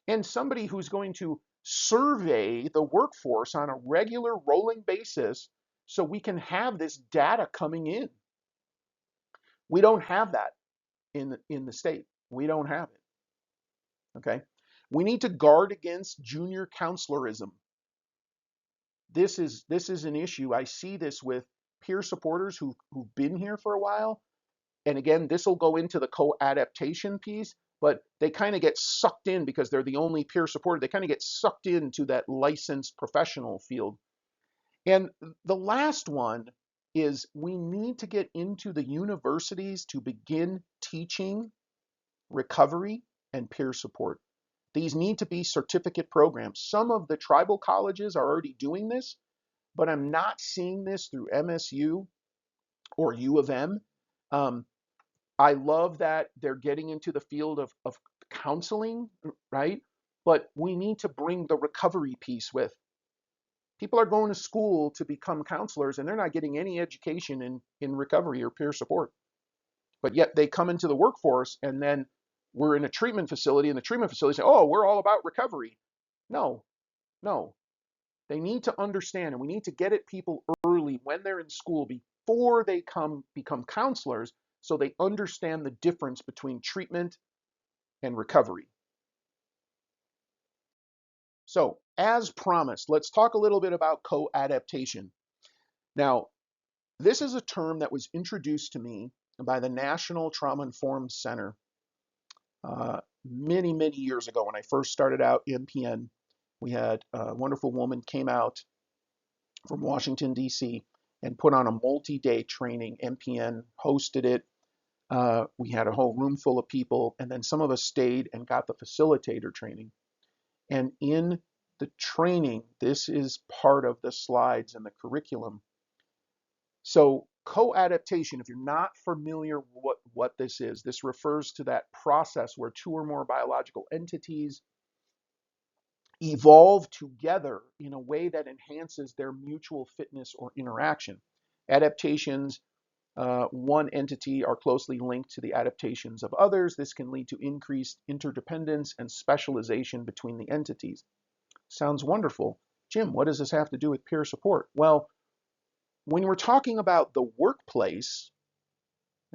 and somebody who's going to survey the workforce on a regular rolling basis so we can have this data coming in. We don't have that in the state. We don't have it. Okay? We need to guard against junior counselorism. This is an issue. I see this with peer supporters who've been here for a while. And again, this will go into the co-adaptation piece, but they kind of get sucked in because they're the only peer supporter. They kind of get sucked into that licensed professional field. And the last one is we need to get into the universities to begin teaching recovery and peer support. These need to be certificate programs. Some of the tribal colleges are already doing this, but I'm not seeing this through MSU or U of M. I love that they're getting into the field of counseling, right? But we need to bring the recovery piece with. People are going to school to become counselors and they're not getting any education in recovery or peer support. But yet they come into the workforce and then we're in a treatment facility and the treatment facility say, oh, we're all about recovery. No, no. They need to understand, and we need to get at people early when they're in school before they become counselors so they understand the difference between treatment and recovery. So, as promised, let's talk a little bit about co-adaptation. Now, this is a term that was introduced to me by the National Trauma-Informed Center many, many years ago when I first started out MPN. We had a wonderful woman came out from Washington, D.C. and put on a multi-day training. MPN hosted it. We had a whole room full of people, and then some of us stayed and got the facilitator training. And in the training, this is part of the slides and the curriculum. So co-adaptation, if you're not familiar with what this is, this refers to that process where two or more biological entities evolve together in a way that enhances their mutual fitness or interaction. Adaptations, one entity are closely linked to the adaptations of others. This can lead to increased interdependence and specialization between the entities. Sounds wonderful. Jim, what does this have to do with peer support? Well, when we're talking about the workplace,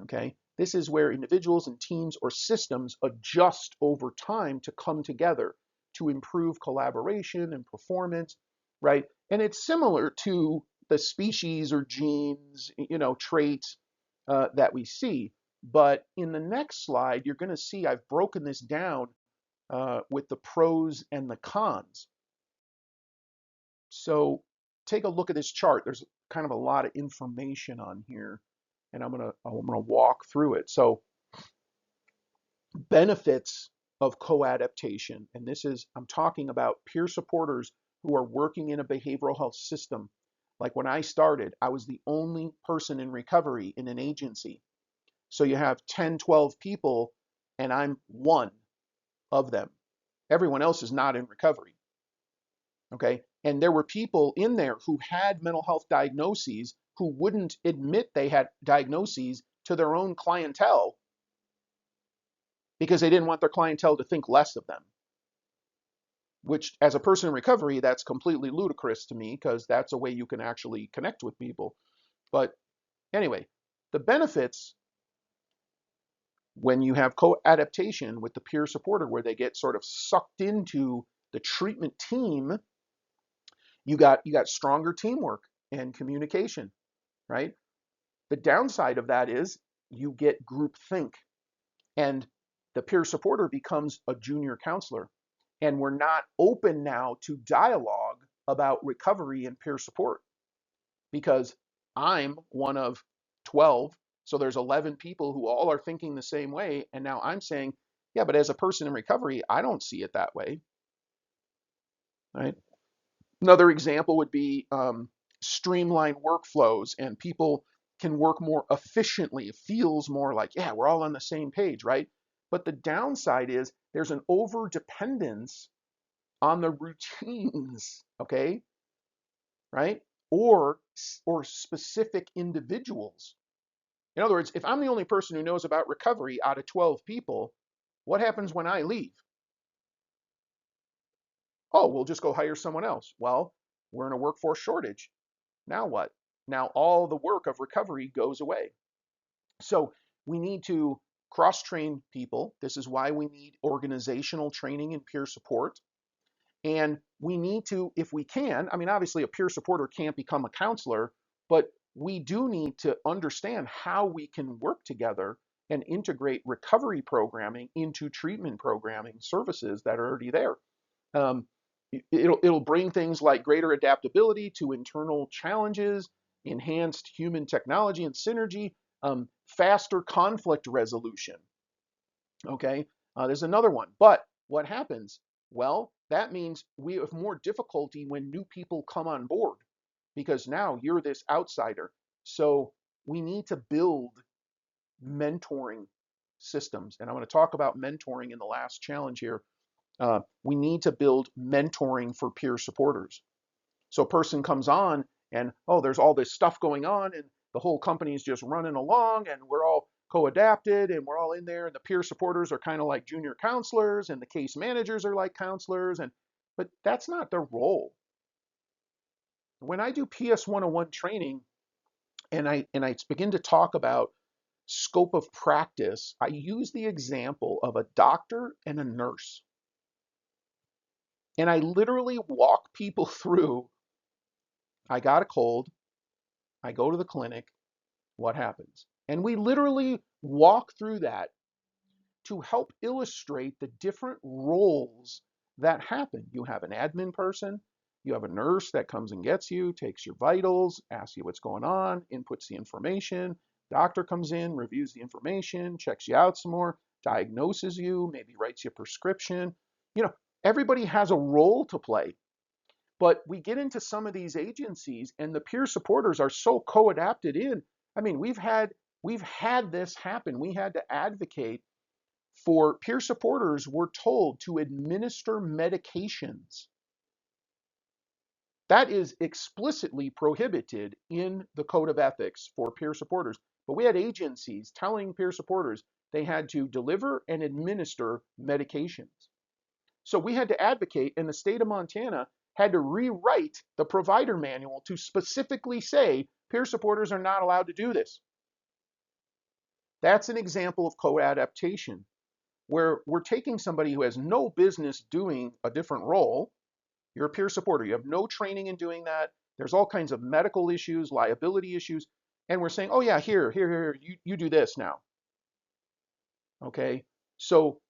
okay, this is where individuals and teams or systems adjust over time to come together to improve collaboration and performance, right? And it's similar to the species or genes, traits that we see. But in the next slide, you're going to see I've broken this down with the pros and the cons. So take a look at this chart. There's kind of a lot of information on here, and I'm gonna walk through it. So benefits of co-adaptation, and this is, I'm talking about peer supporters who are working in a behavioral health system. Like when I started, I was the only person in recovery in an agency. So you have 10, 12 people, and I'm one of them. Everyone else is not in recovery. Okay? And there were people in there who had mental health diagnoses who wouldn't admit they had diagnoses to their own clientele because they didn't want their clientele to think less of them. Which, as a person in recovery, that's completely ludicrous to me because that's a way you can actually connect with people. But anyway, the benefits when you have co-adaptation with the peer supporter where they get sort of sucked into the treatment team, you got stronger teamwork and communication, right? The downside of that is you get groupthink, and the peer supporter becomes a junior counselor. And we're not open now to dialogue about recovery and peer support because I'm one of 12. So there's 11 people who all are thinking the same way. And now I'm saying, yeah, but as a person in recovery, I don't see it that way, right? Another example would be streamlined workflows, and people can work more efficiently. It feels more like, yeah, we're all on the same page, right? But the downside is there's an over dependence on the routines, okay, right? Or specific individuals. In other words, if I'm the only person who knows about recovery out of 12 people, what happens when I leave? Oh, we'll just go hire someone else. Well, we're in a workforce shortage. Now what? Now all the work of recovery goes away. So we need to cross-train people. This is why we need organizational training and peer support. And we need to, if we can, I mean, obviously a peer supporter can't become a counselor, but we do need to understand how we can work together and integrate recovery programming into treatment programming services that are already there. Um, it'll bring things like greater adaptability to internal challenges, enhanced human technology and synergy, faster conflict resolution. Okay, there's another one. But what happens? Well, that means we have more difficulty when new people come on board because now you're this outsider. So we need to build mentoring systems. And I'm going to talk about mentoring in the last challenge here. We need to build mentoring for peer supporters. So a person comes on and, oh, there's all this stuff going on and the whole company is just running along and we're all co-adapted and we're all in there and the peer supporters are kind of like junior counselors and the case managers are like counselors, but that's not their role. When I do PS 101 training and I begin to talk about scope of practice, I use the example of a doctor and a nurse. And I literally walk people through, I got a cold, I go to the clinic, what happens? And we literally walk through that to help illustrate the different roles that happen. You have an admin person, you have a nurse that comes and gets you, takes your vitals, asks you what's going on, inputs the information. Doctor comes in, reviews the information, checks you out some more, diagnoses you, maybe writes you a prescription. You know, everybody has a role to play. But we get into some of these agencies and the peer supporters are so co-adapted in. I mean, we've had this happen. We had to advocate for peer supporters were told to administer medications. That is explicitly prohibited in the code of ethics for peer supporters. But we had agencies telling peer supporters they had to deliver and administer medications. So we had to advocate, and the state of Montana had to rewrite the provider manual to specifically say peer supporters are not allowed to do this. That's an example of co-adaptation, where we're taking somebody who has no business doing a different role. You're a peer supporter. You have no training in doing that. There's all kinds of medical issues, liability issues, and we're saying, oh yeah, here, you do this now. Okay, so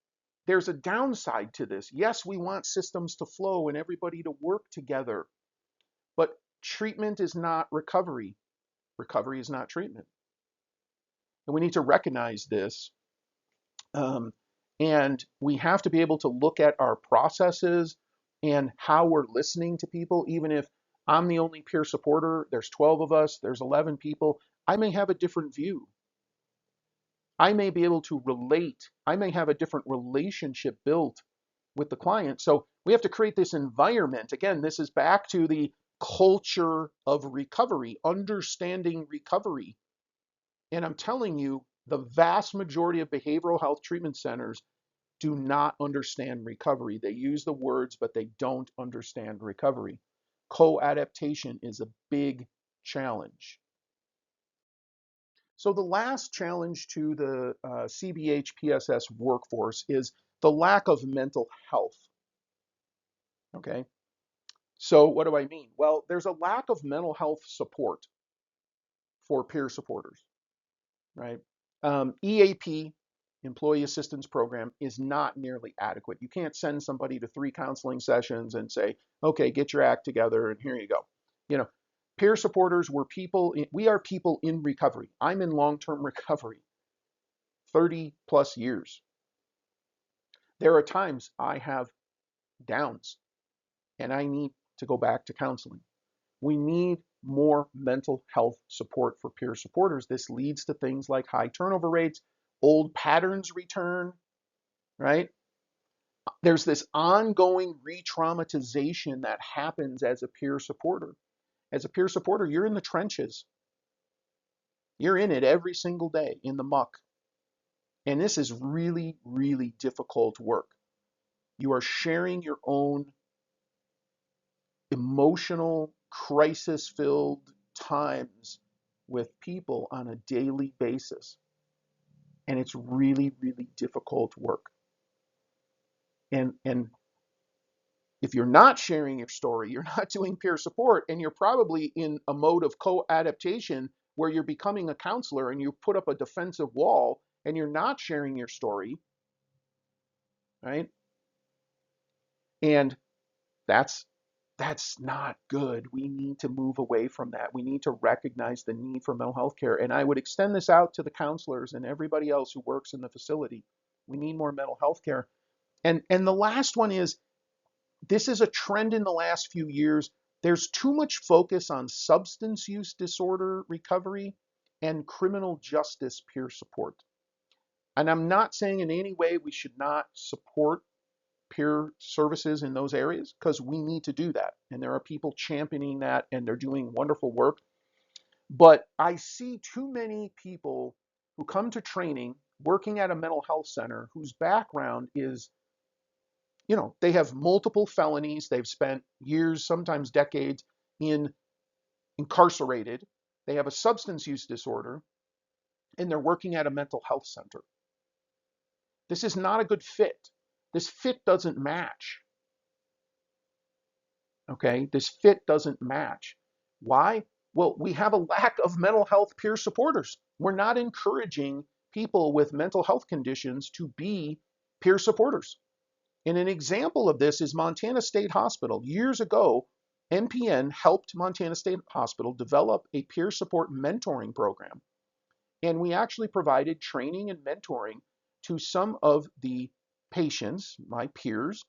there's a downside to this. Yes, we want systems to flow and everybody to work together, but treatment is not recovery. Recovery is not treatment. And we need to recognize this. And we have to be able to look at our processes and how we're listening to people. Even if I'm the only peer supporter, there's 12 of us, there's 11 people, I may have a different view. I may be able to relate. I may have a different relationship built with the client. So we have to create this environment. Again, this is back to the culture of recovery, understanding recovery. And I'm telling you, the vast majority of behavioral health treatment centers do not understand recovery. They use the words, but they don't understand recovery. Co-adaptation is a big challenge. So the last challenge to the CBHPSS workforce is the lack of mental health. Okay, so what do I mean? Well, there's a lack of mental health support for peer supporters, right? EAP, Employee Assistance Program, is not nearly adequate. You can't send somebody to 3 counseling sessions and say, okay, get your act together and here you go. You know, peer supporters we are people in recovery. I'm in long-term recovery, 30 plus years. There are times I have downs and I need to go back to counseling. We need more mental health support for peer supporters. This leads to things like high turnover rates, old patterns return, right? There's this ongoing re-traumatization that happens as a peer supporter. As a peer supporter, you're in the trenches. You're in it every single day in the muck. And this is really, really difficult work. You are sharing your own emotional, crisis-filled times with people on a daily basis. And it's really, really difficult work. And if you're not sharing your story, you're not doing peer support, and you're probably in a mode of co-adaptation where you're becoming a counselor and you put up a defensive wall and you're not sharing your story, right? And that's not good. We need to move away from that. We need to recognize the need for mental health care. And I would extend this out to the counselors and everybody else who works in the facility. We need more mental health care. And the last one is, this is a trend in the last few years. There's too much focus on substance use disorder recovery and criminal justice peer support. And I'm not saying in any way we should not support peer services in those areas, because we need to do that. And there are people championing that and they're doing wonderful work. But I see too many people who come to training working at a mental health center whose background is, they have multiple felonies. They've spent years, sometimes decades, incarcerated. They have a substance use disorder, and they're working at a mental health center. This is not a good fit. This fit doesn't match. Okay, this fit doesn't match. Why? Well, we have a lack of mental health peer supporters. We're not encouraging people with mental health conditions to be peer supporters. And an example of this is Montana State Hospital. Years ago, MPN helped Montana State Hospital develop a peer support mentoring program. And we actually provided training and mentoring to some of the patients, my peers,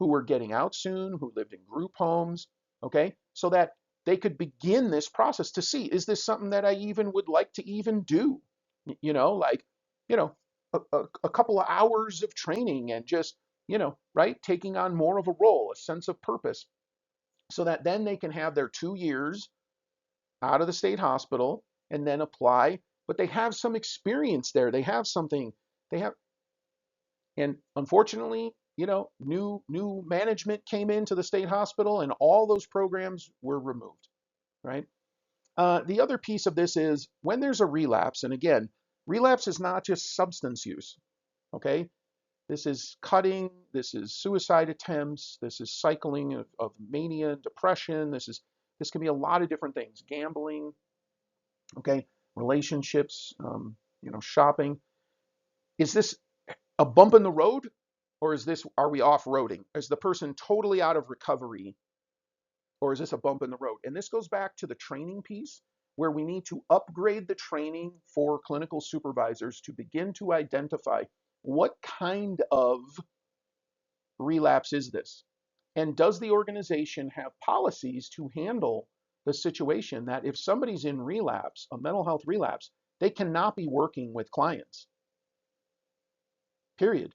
who were getting out soon, who lived in group homes, okay, so that they could begin this process to see, is this something that I even would like to even do? Like, a couple of hours of training and just, right, taking on more of a role, a sense of purpose, so that then they can have their 2 years out of the state hospital and then apply. But they have some experience there. They have something. They have, and unfortunately, new management came into the state hospital, and all those programs were removed. Right. The other piece of this is when there's a relapse, and again, relapse is not just substance use. Okay. This is cutting. This is suicide attempts. This is cycling of mania, depression. This can be a lot of different things. Gambling. Okay. Relationships. Shopping. Is this a bump in the road, or are we off-roading? Is the person totally out of recovery, or is this a bump in the road? And this goes back to the training piece, where we need to upgrade the training for clinical supervisors to begin to identify what kind of relapse is this? And does the organization have policies to handle the situation that if somebody's in relapse, a mental health relapse, they cannot be working with clients, period.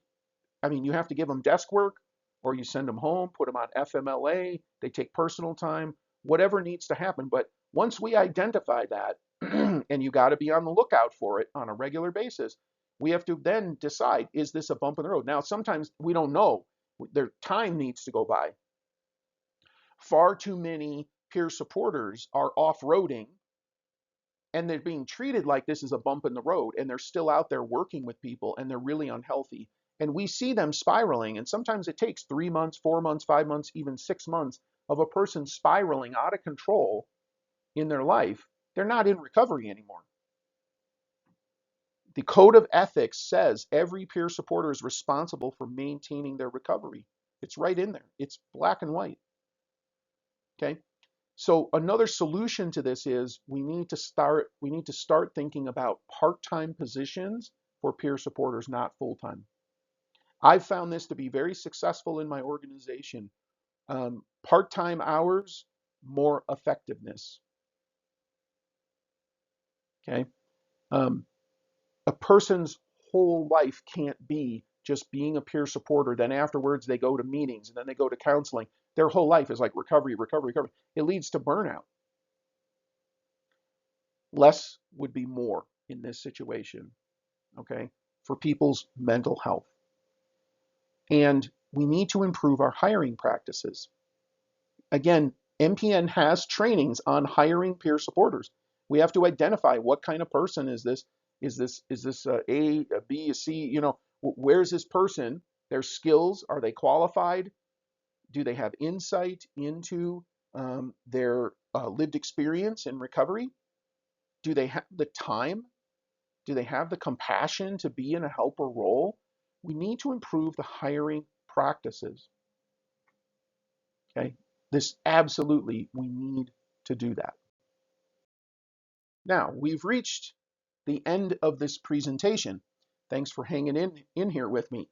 I mean, you have to give them desk work, or you send them home, put them on FMLA, they take personal time, whatever needs to happen. But once we identify that, and you got to be on the lookout for it on a regular basis, we have to then decide, is this a bump in the road? Now, sometimes we don't know. Their time needs to go by. Far too many peer supporters are off-roading, and they're being treated like this is a bump in the road, and they're still out there working with people, and they're really unhealthy. And we see them spiraling, and sometimes it takes 3 months, 4 months, 5 months, even 6 months of a person spiraling out of control in their life. They're not in recovery anymore. The code of ethics says every peer supporter is responsible for maintaining their recovery. It's right in there. It's black and white. Okay? So another solution to this is we need to start thinking about part-time positions for peer supporters, not full-time. I've found this to be very successful in my organization, Part-time hours, more effectiveness. Okay. Um, a person's whole life can't be just being a peer supporter. Then afterwards they go to meetings and then they go to counseling. Their whole life is like recovery, recovery, recovery. It leads to burnout. Less would be more in this situation, okay, for people's mental health. And we need to improve our hiring practices. Again, MPN has trainings on hiring peer supporters. We have to identify what kind of person is this? Is this a B, a C? You know, where's this person? Their skills, are they qualified? Do they have insight into their lived experience in recovery? Do they have the time? Do they have the compassion to be in a helper role? We need to improve the hiring practices. Okay, this absolutely, we need to do that. Now, we've reached the end of this presentation. Thanks for hanging in here with me.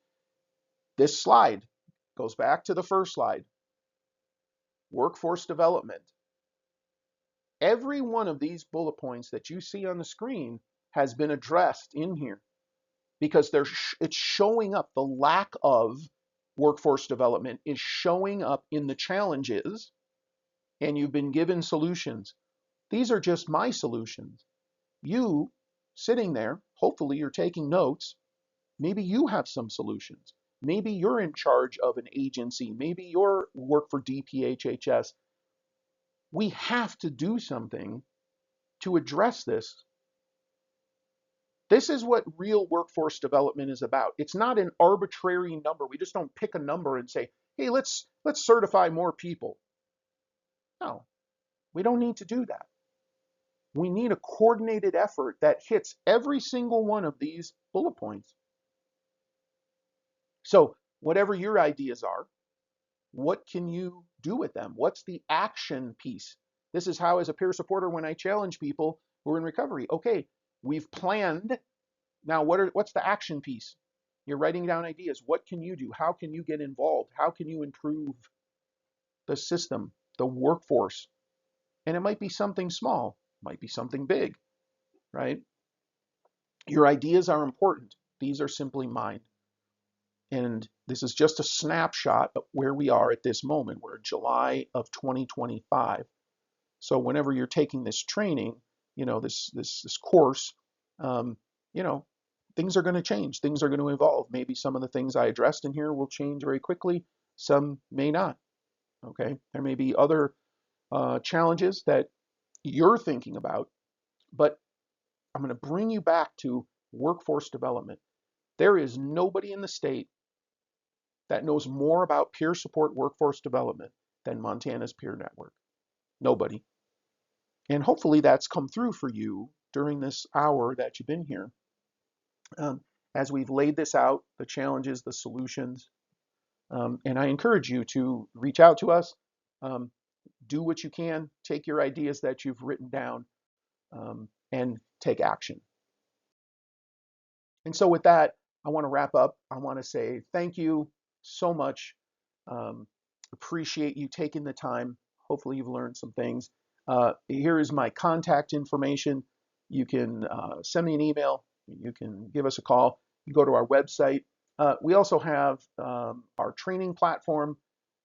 This slide goes back to the first slide, workforce development. Every one of these bullet points that you see on the screen has been addressed in here because it's showing up. The lack of workforce development is showing up in the challenges, and you've been given solutions. These are just my solutions. You sitting there, hopefully you're taking notes. Maybe you have some solutions. Maybe you're in charge of an agency. Maybe you work for DPHHS. We have to do something to address this. This is what real workforce development is about. It's not an arbitrary number. We just don't pick a number and say, hey, let's certify more people. No, we don't need to do that. We need a coordinated effort that hits every single one of these bullet points. So whatever your ideas are, what can you do with them? What's the action piece? This is how, as a peer supporter, when I challenge people who are in recovery, okay, we've planned. Now, what's the action piece? You're writing down ideas. What can you do? How can you get involved? How can you improve the system, the workforce? And it might be something small, might be something big, right? Your ideas are important. These are simply mine. And this is just a snapshot of where we are at this moment. We're in July of 2025. So whenever you're taking this training, you know, this course, you know, things are going to change. Things are going to evolve. Maybe some of the things I addressed in here will change very quickly. Some may not. Okay. There may be other challenges that you're thinking about, but I'm going to bring you back to workforce development. There is nobody in the state that knows more about peer support workforce development than Montana's Peer Network. Nobody. And hopefully that's come through for you during this hour that you've been here. As we've laid this out, the challenges, the solutions, and I encourage you to reach out to us, do what you can, take your ideas that you've written down, and take action. And so with that, I want to wrap up. I want to say thank you so much. Appreciate you taking the time. Hopefully you've learned some things. Here is my contact information. You can send me an email. You can give us a call. You go to our website. We also have our training platform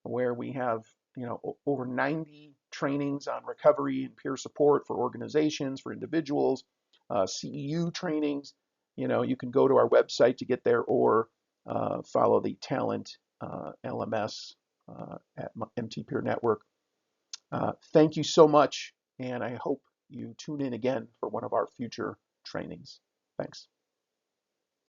where we have, you know, over 90 trainings on recovery and peer support for organizations, for individuals, CEU trainings. You know, you can go to our website to get there, or follow the talent LMS at MT Peer Network. Thank you so much, and I hope you tune in again for one of our future trainings. Thanks.